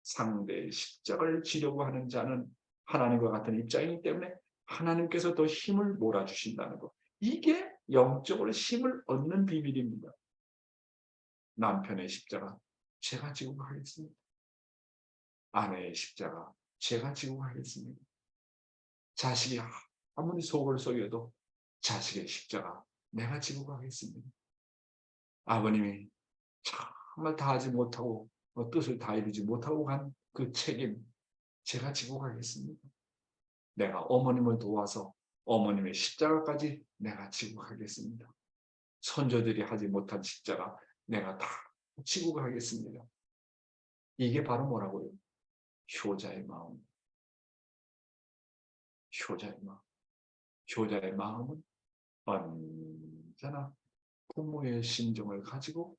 상대의 십자가를 지려고 하는 자는 하나님과 같은 입장이기 때문에 하나님께서 더 힘을 몰아주신다는 것. 이게 영적으로 힘을 얻는 비밀입니다. 남편의 십자가 제가 지고 가겠습니다. 아내의 십자가 제가 지고 가겠습니다. 자식이 아무리 속을 썩여도 자식의 십자가 내가 지고 가겠습니다. 아버님이 정말 다 하지 못하고 뜻을 다 이루지 못하고 간 그 책임 제가 지고 가겠습니다. 내가 어머님을 도와서 어머님의 십자가까지 내가 지고 가겠습니다. 선조들이 하지 못한 십자가 내가 다 지고 가겠습니다. 이게 바로 뭐라고요? 효자의 마음. 효자의 마음. 효자의 마음은 언제나 부모의 심정을 가지고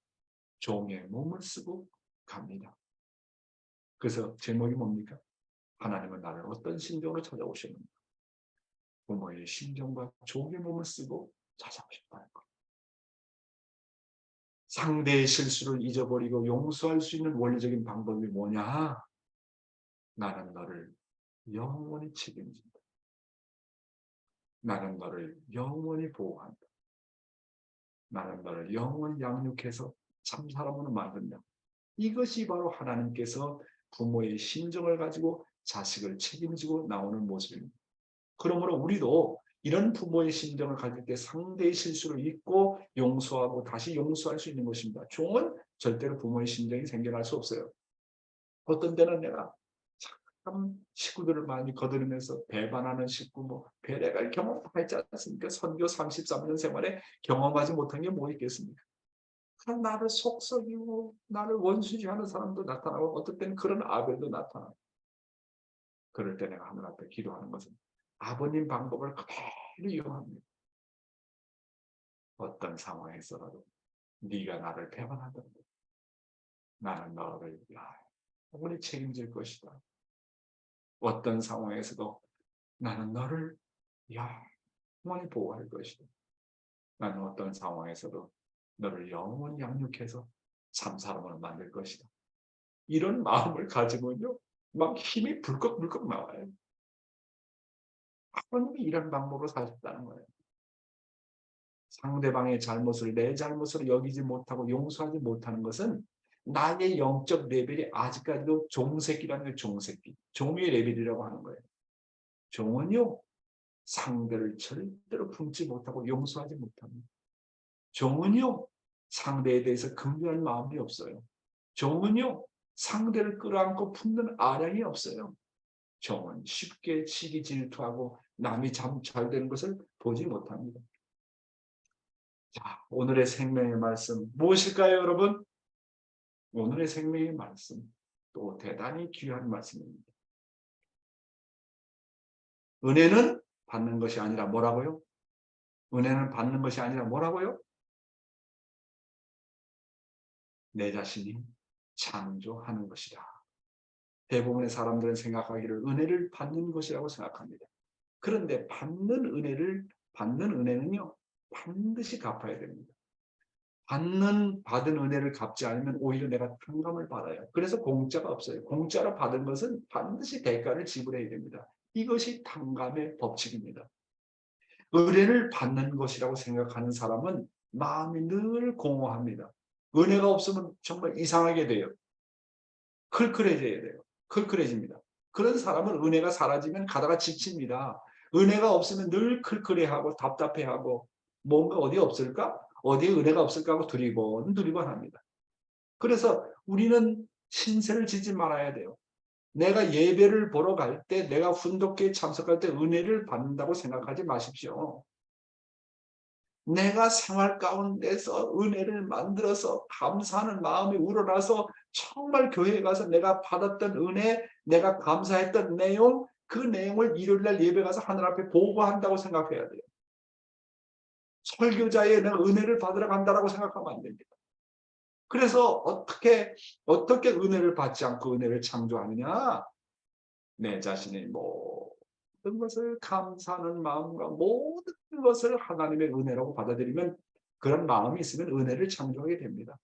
종의 몸을 쓰고 갑니다. 그래서 제목이 뭡니까? 하나님은 나를 어떤 심정으로 찾아오셨는가? 부모의 심정과 종의 몸을 쓰고 찾아오셨다는 것. 상대의 실수를 잊어버리고 용서할 수 있는 원리적인 방법이 뭐냐? 나는 너를 영원히 책임진다. 나는 너를 영원히 보호한다. 나는 너를 영원히 양육해서 참 사람으로 만든다. 이것이 바로 하나님께서 부모의 심정을 가지고 자식을 책임지고 나오는 모습입니다. 그러므로 우리도 이런 부모의 심정을 가질 때 상대의 실수를 잊고 용서하고 다시 용서할 수 있는 것입니다. 종은 절대로 부모의 심정이 생겨날 수 없어요. 어떤 때는 내가 참 식구들을 많이 거드리면서 배반하는 식구, 배려갈 경험 다 했지 않습니까? 선교 33년 생활에 경험하지 못한 게 뭐 있겠습니까? 나를 속썩이고 나를 원수시하는 사람도 나타나고 어떨 때는 그런 아벨도 나타나고 그럴 때 내가 하늘 앞에 기도하는 것은 아버님 방법을 그대로 이용합니다. 어떤 상황에서라도 네가 나를 배반하더라도 나는 너를 영원히 책임질 것이다. 어떤 상황에서도 나는 너를 영원히 보호할 것이다. 나는 어떤 상황에서도 너를 영원히 양육해서 참 사람으로 만들 것이다. 이런 마음을 가지면요, 막 힘이 불컥불컥 나와요. 하나님이 이런 방법으로 사셨다는 거예요. 상대방의 잘못을 내 잘못으로 여기지 못하고 용서하지 못하는 것은 나의 영적 레벨이 아직까지도 종새끼라는 게 종새끼, 종의 레벨이라고 하는 거예요. 종은요, 상대를 절대로 품지 못하고 용서하지 못합니다. 종은요, 상대에 대해서 긍휼한 마음이 없어요. 종은요, 상대를 끌어안고 품는 아량이 없어요. 종은 쉽게 시기 질투하고 남이 잘 되는 것을 보지 못합니다. 자, 오늘의 생명의 말씀 무엇일까요, 여러분? 오늘의 생명의 말씀 또 대단히 귀한 말씀입니다. 은혜는 받는 것이 아니라 뭐라고요? 은혜는 받는 것이 아니라 뭐라고요? 내 자신이 창조하는 것이다. 대부분의 사람들은 생각하기를 은혜를 받는 것이라고 생각합니다. 그런데 받는 은혜는요, 반드시 갚아야 됩니다. 받은 은혜를 갚지 않으면 오히려 내가 탕감을 받아요. 그래서 공짜가 없어요. 공짜로 받은 것은 반드시 대가를 지불해야 됩니다. 이것이 탕감의 법칙입니다. 은혜를 받는 것이라고 생각하는 사람은 마음이 늘 공허합니다. 은혜가 없으면 정말 이상하게 돼요. 클클해져야 돼요. 클클해집니다. 그런 사람은 은혜가 사라지면 가다가 지칩니다. 은혜가 없으면 늘 클클해하고 답답해하고 뭔가 어디 없을까? 어디에 은혜가 없을까 하고 두리번 합니다. 그래서 우리는 신세를 지지 말아야 돼요. 내가 예배를 보러 갈 때, 내가 훈독회에 참석할 때 은혜를 받는다고 생각하지 마십시오. 내가 생활 가운데서 은혜를 만들어서 감사하는 마음이 우러나서 정말 교회에 가서 내가 받았던 은혜, 내가 감사했던 내용, 그 내용을 일요일날 예배 가서 하늘 앞에 보고한다고 생각해야 돼요. 설교자의 내가 은혜를 받으러 간다라고 생각하면 안 됩니다. 그래서 어떻게 은혜를 받지 않고 은혜를 창조하느냐? 내 자신의 모든 것을 감사하는 마음과 모든 것을 하나님의 은혜라고 받아들이면 그런 마음이 있으면 은혜를 창조하게 됩니다.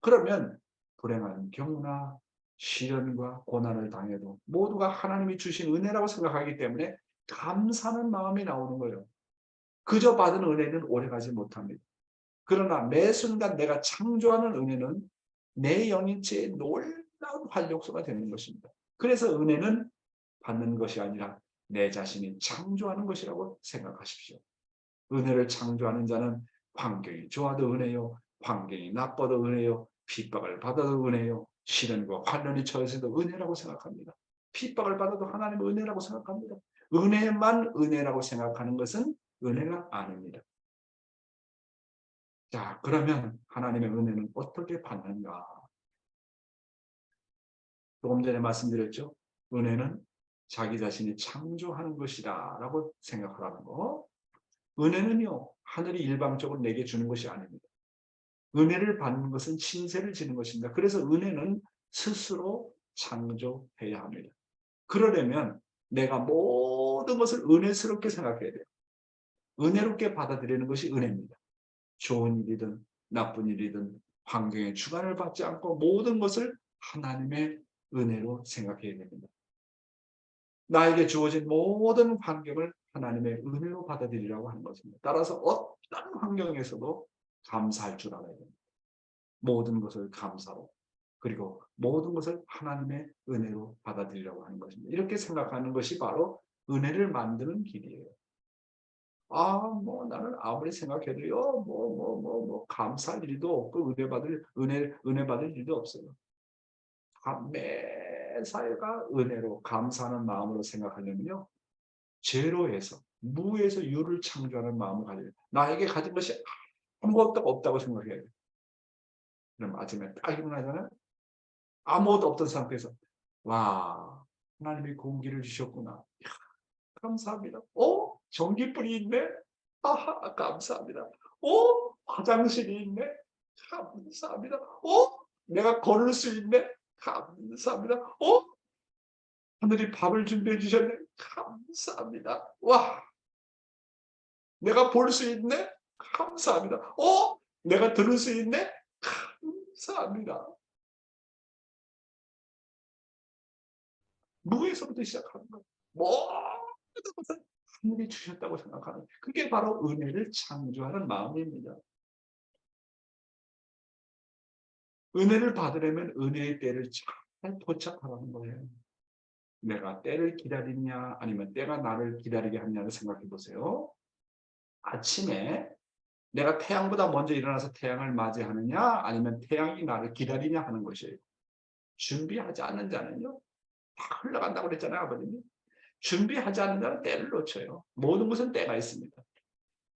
그러면 불행한 경우나 시련과 고난을 당해도 모두가 하나님이 주신 은혜라고 생각하기 때문에 감사하는 마음이 나오는 거예요. 그저 받은 은혜는 오래가지 못합니다. 그러나 매 순간 내가 창조하는 은혜는 내 영인체의 놀라운 활력소가 되는 것입니다. 그래서 은혜는 받는 것이 아니라 내 자신이 창조하는 것이라고 생각하십시오. 은혜를 창조하는 자는 환경이 좋아도 은혜요, 환경이 나빠도 은혜요, 핍박을 받아도 은혜요, 시련과 환난이 처해서도 은혜라고 생각합니다. 핍박을 받아도 하나님의 은혜라고 생각합니다. 은혜만 은혜라고 생각하는 것은 은혜가 아닙니다. 자, 그러면 하나님의 은혜는 어떻게 받는가? 조금 전에 말씀드렸죠. 은혜는 자기 자신이 창조하는 것이다 라고 생각하라는 거. 은혜는요, 하늘이 일방적으로 내게 주는 것이 아닙니다. 은혜를 받는 것은 신세를 지는 것입니다. 그래서 은혜는 스스로 창조해야 합니다. 그러려면 내가 모든 것을 은혜스럽게 생각해야 돼요. 은혜롭게 받아들이는 것이 은혜입니다. 좋은 일이든 나쁜 일이든 환경의 주관을 받지 않고 모든 것을 하나님의 은혜로 생각해야 됩니다. 나에게 주어진 모든 환경을 하나님의 은혜로 받아들이라고 하는 것입니다. 따라서 어떤 환경에서도 감사할 줄 알아야 됩니다. 모든 것을 감사로 그리고 모든 것을 하나님의 은혜로 받아들이라고 하는 것입니다. 이렇게 생각하는 것이 바로 은혜를 만드는 길이에요. 나는 아무리 생각해도요, 감사할 일도 없고, 은혜 받을 일도 없어요. 매사가 은혜로, 감사하는 마음으로 생각하려면요, 제로에서, 무에서 유를 창조하는 마음을 가져야 돼요. 나에게 가진 것이 아무것도 없다고 생각해야 돼요. 그럼 아침에 딱 일어나잖아요. 아무것도 없던 상태에서, 와, 하나님이 공기를 주셨구나. 이야, 감사합니다. 전기불이 있네? 감사합니다. 화장실이 있네? 감사합니다. 내가 걸을 수 있네? 감사합니다. 하늘이 밥을 준비해 주셨네? 감사합니다. 와, 내가 볼 수 있네? 감사합니다. 내가 들을 수 있네? 감사합니다. 무에서부터 시작하는 거예요. 모든 것을 하늘이 주셨다고 생각하는 거예요. 그게 바로 은혜를 창조하는 마음입니다. 은혜를 받으려면 은혜의 때를 잘 포착하라는 거예요. 내가 때를 기다리냐 아니면 때가 나를 기다리게 하냐를 생각해 보세요. 아침에 내가 태양보다 먼저 일어나서 태양을 맞이하느냐 아니면 태양이 나를 기다리냐 하는 것이에요. 준비하지 않는 자는요. 다 흘러간다고 그랬잖아요. 아버님이. 준비하지 않는 자는 때를 놓쳐요. 모든 것은 때가 있습니다.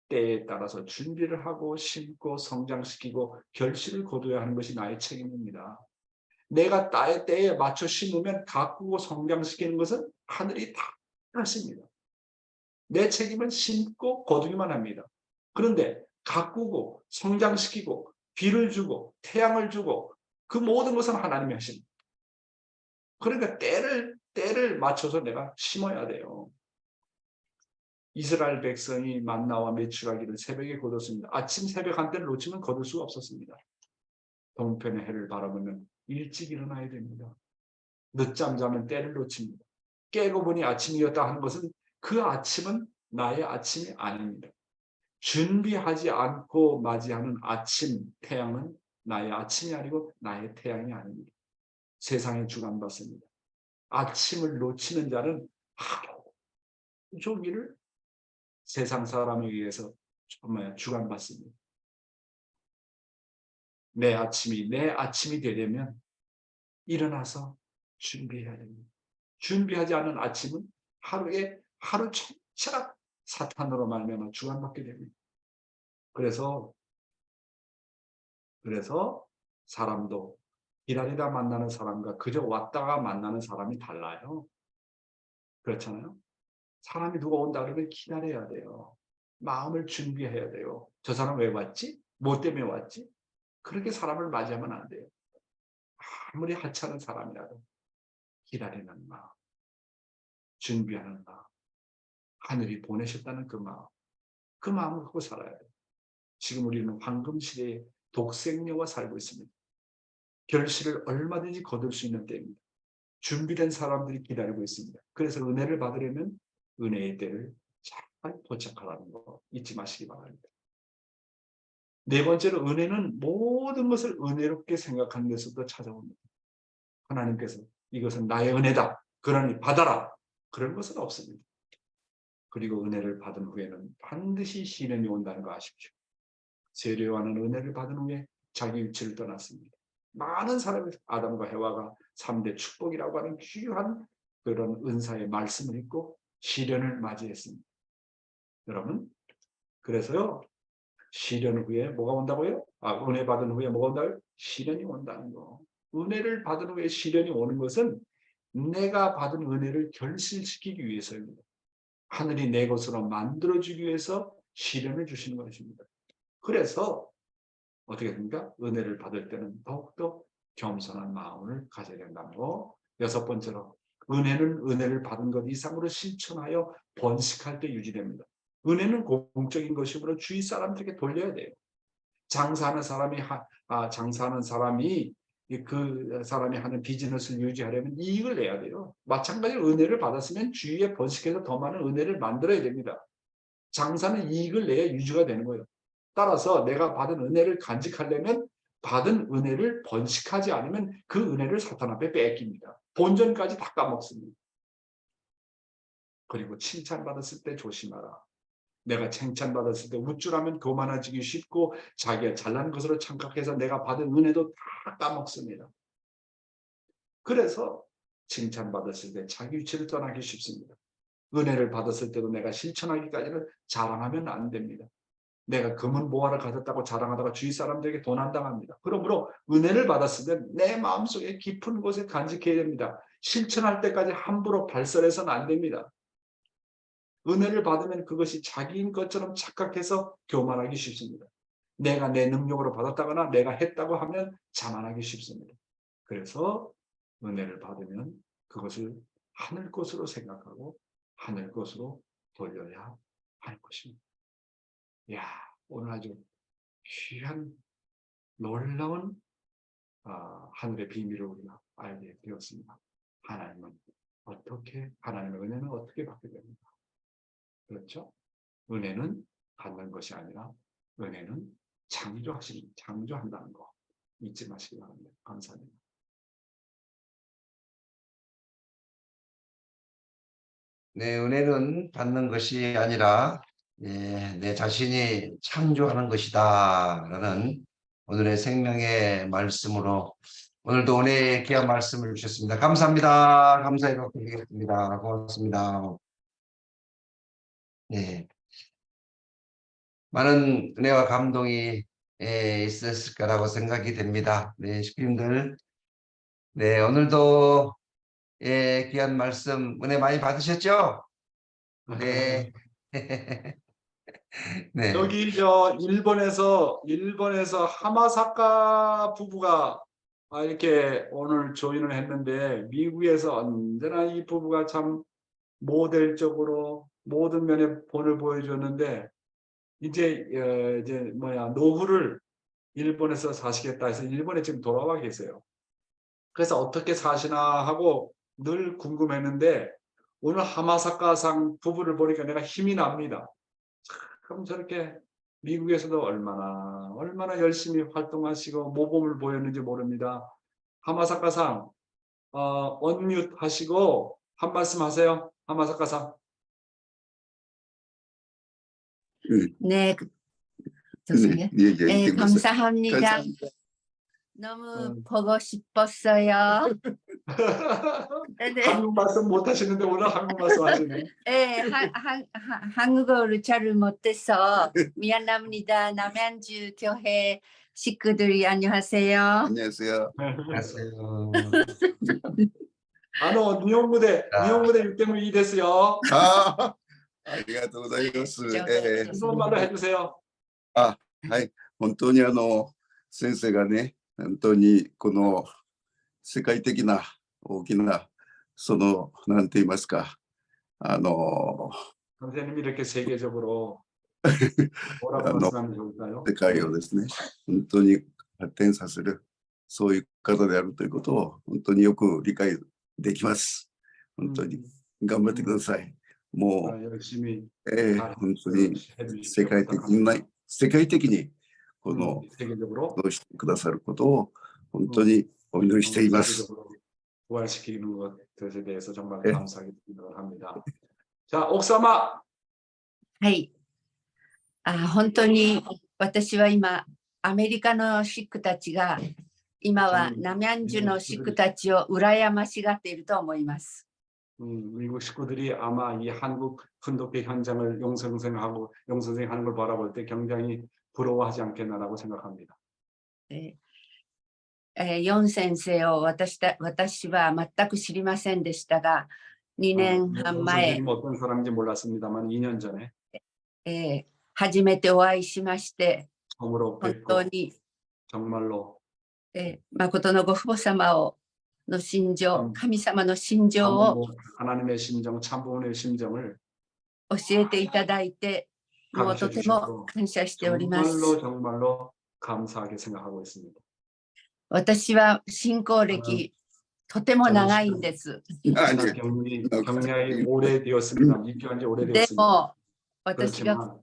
때에 따라서 준비를 하고 심고 성장시키고 결실을 거둬야 하는 것이 나의 책임입니다. 내가 때에 맞춰 심으면 가꾸고 성장시키는 것은 하늘이 다 하십니다. 내 책임은 심고 거두기만 합니다. 그런데 가꾸고 성장시키고 비를 주고 태양을 주고 그 모든 것은 하나님이 하십니다. 그러니까 때를 맞춰서 내가 심어야 돼요. 이스라엘 백성이 만나와 메추라기를 새벽에 거뒀습니다. 아침 새벽 한때를 놓치면 거둘 수가 없었습니다. 동편의 해를 바라보면 일찍 일어나야 됩니다. 늦잠 자면 때를 놓칩니다. 깨고 보니 아침이었다 하는 것은 그 아침은 나의 아침이 아닙니다. 준비하지 않고 맞이하는 아침 태양은 나의 아침이 아니고 나의 태양이 아닙니다. 세상에 주관받습니다. 아침을 놓치는 자는 하루 종일을 세상 사람에 의해서 정말 주관받습니다. 내 아침이 되려면 일어나서 준비해야 됩니다. 준비하지 않은 아침은 하루 전체가 사탄으로 말미암아 주관받게 됩니다. 그래서 사람도 기다리다 만나는 사람과 그저 왔다가 만나는 사람이 달라요. 그렇잖아요. 사람이 누가 온다 그러면 기다려야 돼요. 마음을 준비해야 돼요. 저 사람 왜 왔지? 뭐 때문에 왔지? 그렇게 사람을 맞이하면 안 돼요. 아무리 하찮은 사람이라도 기다리는 마음, 준비하는 마음, 하늘이 보내셨다는 그 마음을 갖고 살아야 돼요. 지금 우리는 황금 시대의 독생녀와 살고 있습니다. 결실을 얼마든지 거둘 수 있는 때입니다. 준비된 사람들이 기다리고 있습니다. 그래서 은혜를 받으려면 은혜의 때를 잘 도착하라는 거 잊지 마시기 바랍니다. 네 번째로 은혜는 모든 것을 은혜롭게 생각하는 데서부터 찾아옵니다. 하나님께서 이것은 나의 은혜다. 그러니 받아라. 그런 것은 없습니다. 그리고 은혜를 받은 후에는 반드시 시련이 온다는 거 아십시오. 세례요한은 은혜를 받은 후에 자기 위치를 떠났습니다. 많은 사람이 아담과 해와가 3대 축복이라고 하는 귀한 그런 은사의 말씀을 읽고 시련을 맞이했습니다. 여러분, 그래서요, 시련 후에 뭐가 온다고요? 은혜 받은 후에 뭐가 온다고요? 시련이 온다는 거. 은혜를 받은 후에 시련이 오는 것은 내가 받은 은혜를 결실시키기 위해서입니다. 하늘이 내 것으로 만들어주기 위해서 시련을 주시는 것입니다. 그래서 어떻게 됩니까? 은혜를 받을 때는 더욱더 겸손한 마음을 가져야 된다는 거. 여섯 번째로 은혜는 은혜를 받은 것 이상으로 실천하여 번식할 때 유지됩니다. 은혜는 공적인 것이므로 주위 사람들에게 돌려야 돼요. 장사하는 사람이 그 사람이 하는 비즈니스를 유지하려면 이익을 내야 돼요. 마찬가지로 은혜를 받았으면 주위에 번식해서 더 많은 은혜를 만들어야 됩니다. 장사는 이익을 내야 유지가 되는 거예요. 따라서 내가 받은 은혜를 간직하려면 받은 은혜를 번식하지 않으면 그 은혜를 사탄 앞에 뺏깁니다. 본전까지 다 까먹습니다. 그리고 칭찬받았을 때 조심하라. 내가 칭찬받았을 때 우쭐하면 교만해지기 쉽고 자기가 잘난 것으로 착각해서 내가 받은 은혜도 다 까먹습니다. 그래서 칭찬받았을 때 자기 위치를 떠나기 쉽습니다. 은혜를 받았을 때도 내가 실천하기까지는 자랑하면 안 됩니다. 내가 금은 모아를 가졌다고 자랑하다가 주위 사람들에게 도난당합니다. 그러므로 은혜를 받았을 때 내 마음속에 깊은 곳에 간직해야 됩니다. 실천할 때까지 함부로 발설해서는 안 됩니다. 은혜를 받으면 그것이 자기인 것처럼 착각해서 교만하기 쉽습니다. 내가 내 능력으로 받았다거나 내가 했다고 하면 자만하기 쉽습니다. 그래서 은혜를 받으면 그것을 하늘 것으로 생각하고 하늘 것으로 돌려야 할 것입니다. 이야, 오늘 아주 귀한 놀라운 하늘의 비밀을 우리가 알게 되었습니다. 하나님의 은혜는 어떻게 받게 됩니까? 그렇죠? 은혜는 받는 것이 아니라 은혜는 창조한다는 거 잊지 마시기 바랍니다. 감사합니다. 네, 은혜는 받는 것이 아니라 내 자신이 창조하는 것이다라는 오늘의 생명의 말씀으로 오늘도 은혜의 귀한 말씀을 주셨습니다. 감사합니다. 감사히 받고 드리겠습니다. 고맙습니다. 네, 많은 은혜와 감동이 있었을 거라고 생각이 됩니다. 네, 식구님들, 네, 오늘도 귀한 말씀 은혜 많이 받으셨죠? 네. 네. 저기 일본에서 하마사카 부부가 이렇게 오늘 조인을 했는데 미국에서 언제나 이 부부가 참 모델적으로 모든 면에 본을 보여줬는데 이제 노후를 일본에서 사시겠다 해서 일본에 지금 돌아와 계세요. 그래서 어떻게 사시나 하고 늘 궁금했는데 오늘 하마사카상 부부를 보니까 내가 힘이 납니다. 참 저렇게 미국에서도 얼마나 열심히 활동하시고 모범을 보였는지 모릅니다. 하마사카상 언뮤트 하시고 한 말씀 하세요. 하마사카상. 네, 네, 얘기해 보세요. 감사합니다. 감사합니다. 너무 보고 싶었어요. 네, 한국 말씀 못 하시는데 오늘 한국 말씀 하시네. 네, 한국어를 잘 못해서 미안합니다. 남양주 교회 식구들이 안녕하세요. 안녕하세요. 안녕하세요. 日本語で言ってもいいですよ。 ありがとうございます。日本말로 해주세요. はい、本当に先生がね、本当にこの世界的な大きななんて言いますか、선생님이 이렇게 세계적으로 뭐라고 あの 말씀하면 좋을까요? 世界をですね、本当に発展させるそういう方であるということを本当によく理解できます。本当に頑張ってください。もう 열심히 本当に世界的にこの 세계적으로 してくださることを本当にお祈りしています。 세계적으로 부활시키는 것에 대해서 정말 네. 감사하게 합니다. 자, 옥사마 はい。本当に私は今、アメリカのシックたちが、今は남양주のシックたちを羨ましがっていると思います。 미국 식구들이 아마 이 한국 훈독회 현장을 용선생하는 걸 바라볼 때 굉장히 부러워하지 않겠나라고 생각합니다. ヨン先生を私は全く知りませんでしたが、2年半前、 선생님 어떤 사람인지 몰랐습니다만 2년 전에 初めてお会いしまして、 처음으로 本 뵙고 当に、 정말로 誠のご父母様の心情、神様の心情を 하나님의 심정, 참부의 심정을 教えていただいて、もうとても感謝しております。 정말로 감사하게 생각하고 있습니다. 私は信仰歴、とても長いんです。 경력이 오래되었습니다. 입교한 지 で 오래되었습니다. も、私が 그렇지만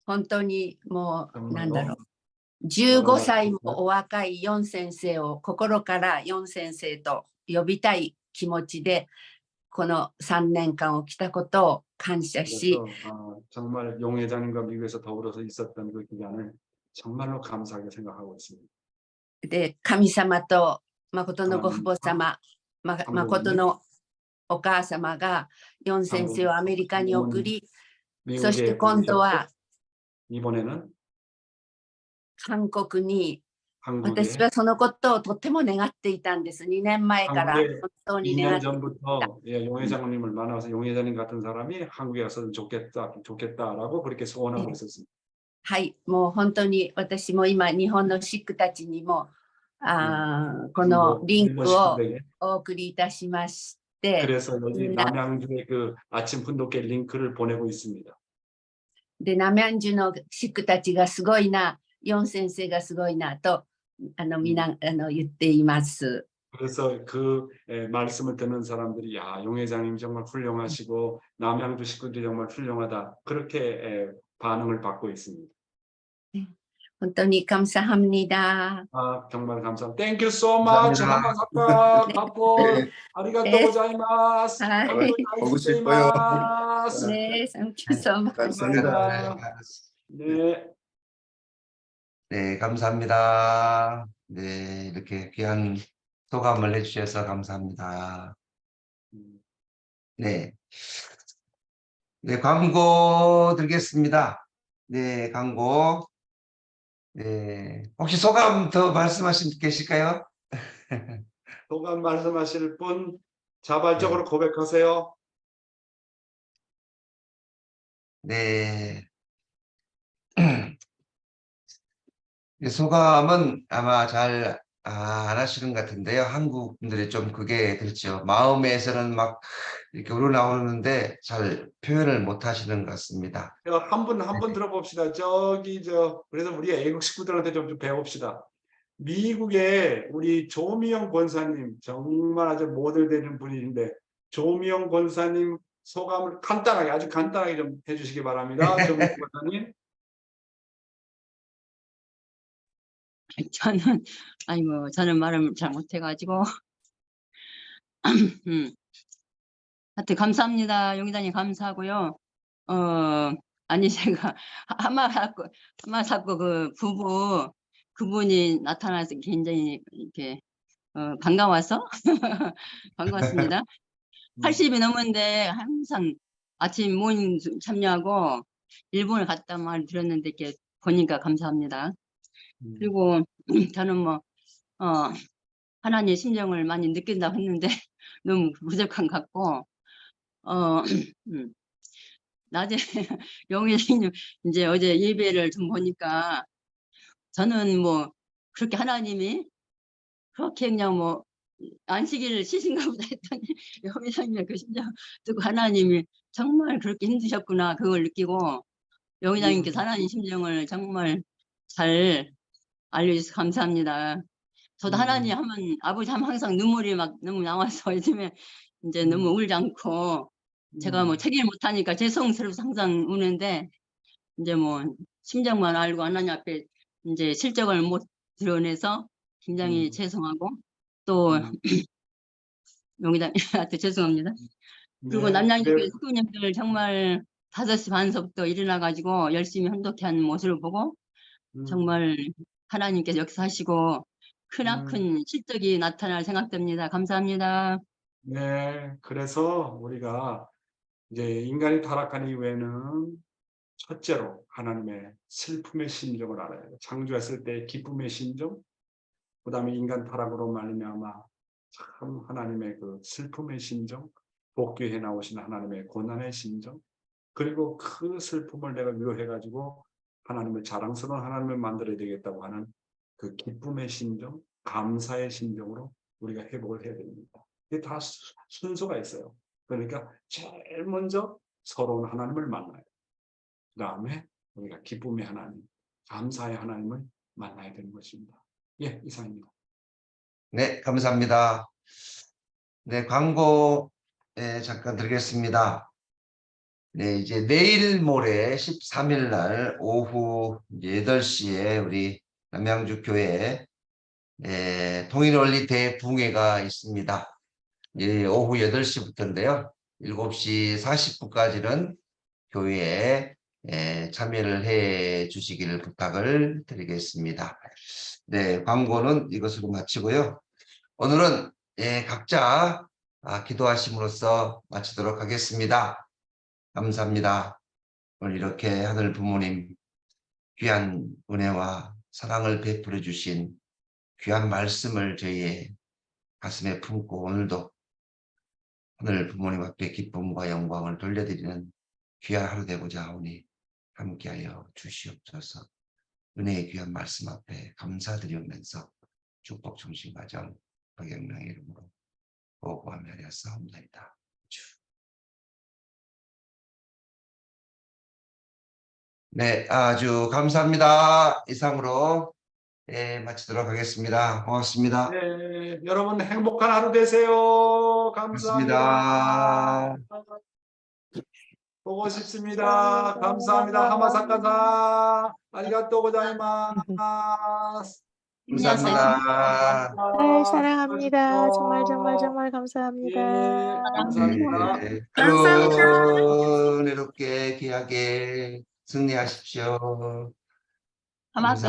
本当にもう、 정말로 なんだろう、15歳もお若いヨン先生を心からヨン先生と呼びたい気持ちで、この3年間を来たことを感謝し、 그래서 정말 용 회장님과 미국에서 더불어서 있었던 그 기간을 정말로 감사하게 생각하고 있습니다. で、神様と誠のご父母様、誠のお母様がヨン先生をアメリカに送り、そして今度は 이번에는 韓国に、 한국에 私はそのことをとても願っていたんです。2年前から本当に願 2년 って 전부터 용 회장님을 만나서 용 회장님 같은 사람이 한국에 왔으면 좋겠다라고 그렇게 소원하고 있었습니다. はい、もう本当に私も今日本のシックたちにもこのリンクをお送りいたしまして、 그래서 여기 남양주의 그 아침 훈독회 링크를 보내고 있습니다. で、남양주のシックたちがすごいな、ヨン先生がすごいなと言っています。 그래서 그 말씀을 듣는 사람들이 용 회장님 정말 훌륭하시고 남양주 식구들이 정말 훌륭하다 그렇게 반응을 받고 있습니다. 本当に감사합니다. 정말 감사합니다. Thank you so much. 하마사카 바포 아리가또 고자이마스. 보고 싶어요. 네, thank you so much. 감사합니다. 네. 네, 감사합니다. 네, 이렇게 귀한 소감을 해주셔서 감사합니다. 네. 네, 광고 드리겠습니다. 네, 광고. 네, 혹시 소감 더 말씀하신 분 계실까요? 소감 말씀하실 분 자발적으로 고백하세요. 네. 소감은 아마 잘 안 하시는 것 같은데요. 한국 분들이 좀 그게 그렇죠. 마음에서는 막 이렇게 우러나오는데 잘 표현을 못 하시는 것 같습니다. 한 분 들어봅시다. 그래서 우리 애국 식구들한테 좀 배웁시다. 미국의 우리 조미영 권사님, 정말 아주 모델 되는 분이신데, 조미영 권사님 소감을 간단하게, 아주 간단하게 좀 해주시기 바랍니다. 조미영 권사님. 저는 저는 말을 잘 못해가지고 하여튼 감사합니다. 용기자님 감사하고요. 아니 제가 하마사코 그 부부 그분이 나타나서 굉장히 이렇게 반가워서 반갑습니다. 80이 넘었는데 항상 아침 모닝 참여하고 일본을 갔다 말 들었는데 이렇게 보니까 감사합니다. 그리고 저는 하나님의 심정을 많이 느낀다고 했는데 너무 부족한 것 같고 낮에 영희님 이제 어제 예배를 좀 보니까 저는 그렇게 하나님이 그렇게 그냥 안식일을 쉬신가 보다 했더니 영희장님의 그 심정 듣고 하나님이 정말 그렇게 힘드셨구나 그걸 느끼고 영희장님께서 하나님 심정을 정말 잘 알려주셔서 감사합니다. 저도 하나님 하면 아버지 하면 항상 눈물이 막 너무 나와서 요즘에 이제 너무 울지 않고 제가 책임을 못하니까 죄송스러워서 항상 우는데 이제 심정만 알고 하나님 앞에 이제 실적을 못 드러내서 굉장히 죄송하고 또 용기장님한테 죄송합니다. 그리고 남양주교회 스님들 정말 5시 반서부터 일어나가지고 열심히 헌독한 모습을 보고 정말 하나님께서 역사하시고 크나큰 실적이 나타날 생각됩니다. 감사합니다. 네, 그래서 우리가 이제 인간이 타락한 이후에는 첫째로 하나님의 슬픔의 심정을 알아야 돼요. 창조했을 때 기쁨의 심정, 그 다음에 인간 타락으로 말미암아 참 하나님의 그 슬픔의 심정, 복귀해 나오신 하나님의 고난의 심정, 그리고 그 슬픔을 내가 위로해가지고 하나님을 자랑스러운 하나님을 만들어야 되겠다고 하는 그 기쁨의 심정, 감사의 심정으로 우리가 회복을 해야 됩니다. 이게 다 순서가 있어요. 그러니까 제일 먼저 서러운 하나님을 만나요. 그 다음에 우리가 기쁨의 하나님, 감사의 하나님을 만나야 되는 것입니다. 예, 이상입니다. 네, 감사합니다. 네, 광고 잠깐 드리겠습니다. 네, 이제 내일 모레 13일 날 오후 8시에 우리 남양주 교회에 통일원리 대붕회가 있습니다. 오후 8시부터인데요. 7시 40분까지는 교회에 참여를 해 주시기를 부탁을 드리겠습니다. 네, 광고는 이것으로 마치고요. 오늘은 각자 기도하심으로써 마치도록 하겠습니다. 감사합니다. 오늘 이렇게 하늘 부모님 귀한 은혜와 사랑을 베풀어 주신 귀한 말씀을 저희의 가슴에 품고 오늘도 하늘 부모님 앞에 기쁨과 영광을 돌려드리는 귀한 하루 되고자 하오니 함께하여 주시옵소서. 은혜의 귀한 말씀 앞에 감사드리면서 축복 중심 과정 박영명의 이름으로 보고하며 하였사옵나이다. 네, 아주 감사합니다. 이상으로 마치도록 하겠습니다. 고맙습니다. 네, 여러분 행복한 하루 되세요. 감사합니다. 보고 싶습니다. 감사합니다. 하마사카사 아리가또 고자이마스. 감사합니다. 네, 사랑합니다. 정말 감사합니다. 예, 감사합니다. 여러분 이렇게 귀하게 승리하십시오. 하마사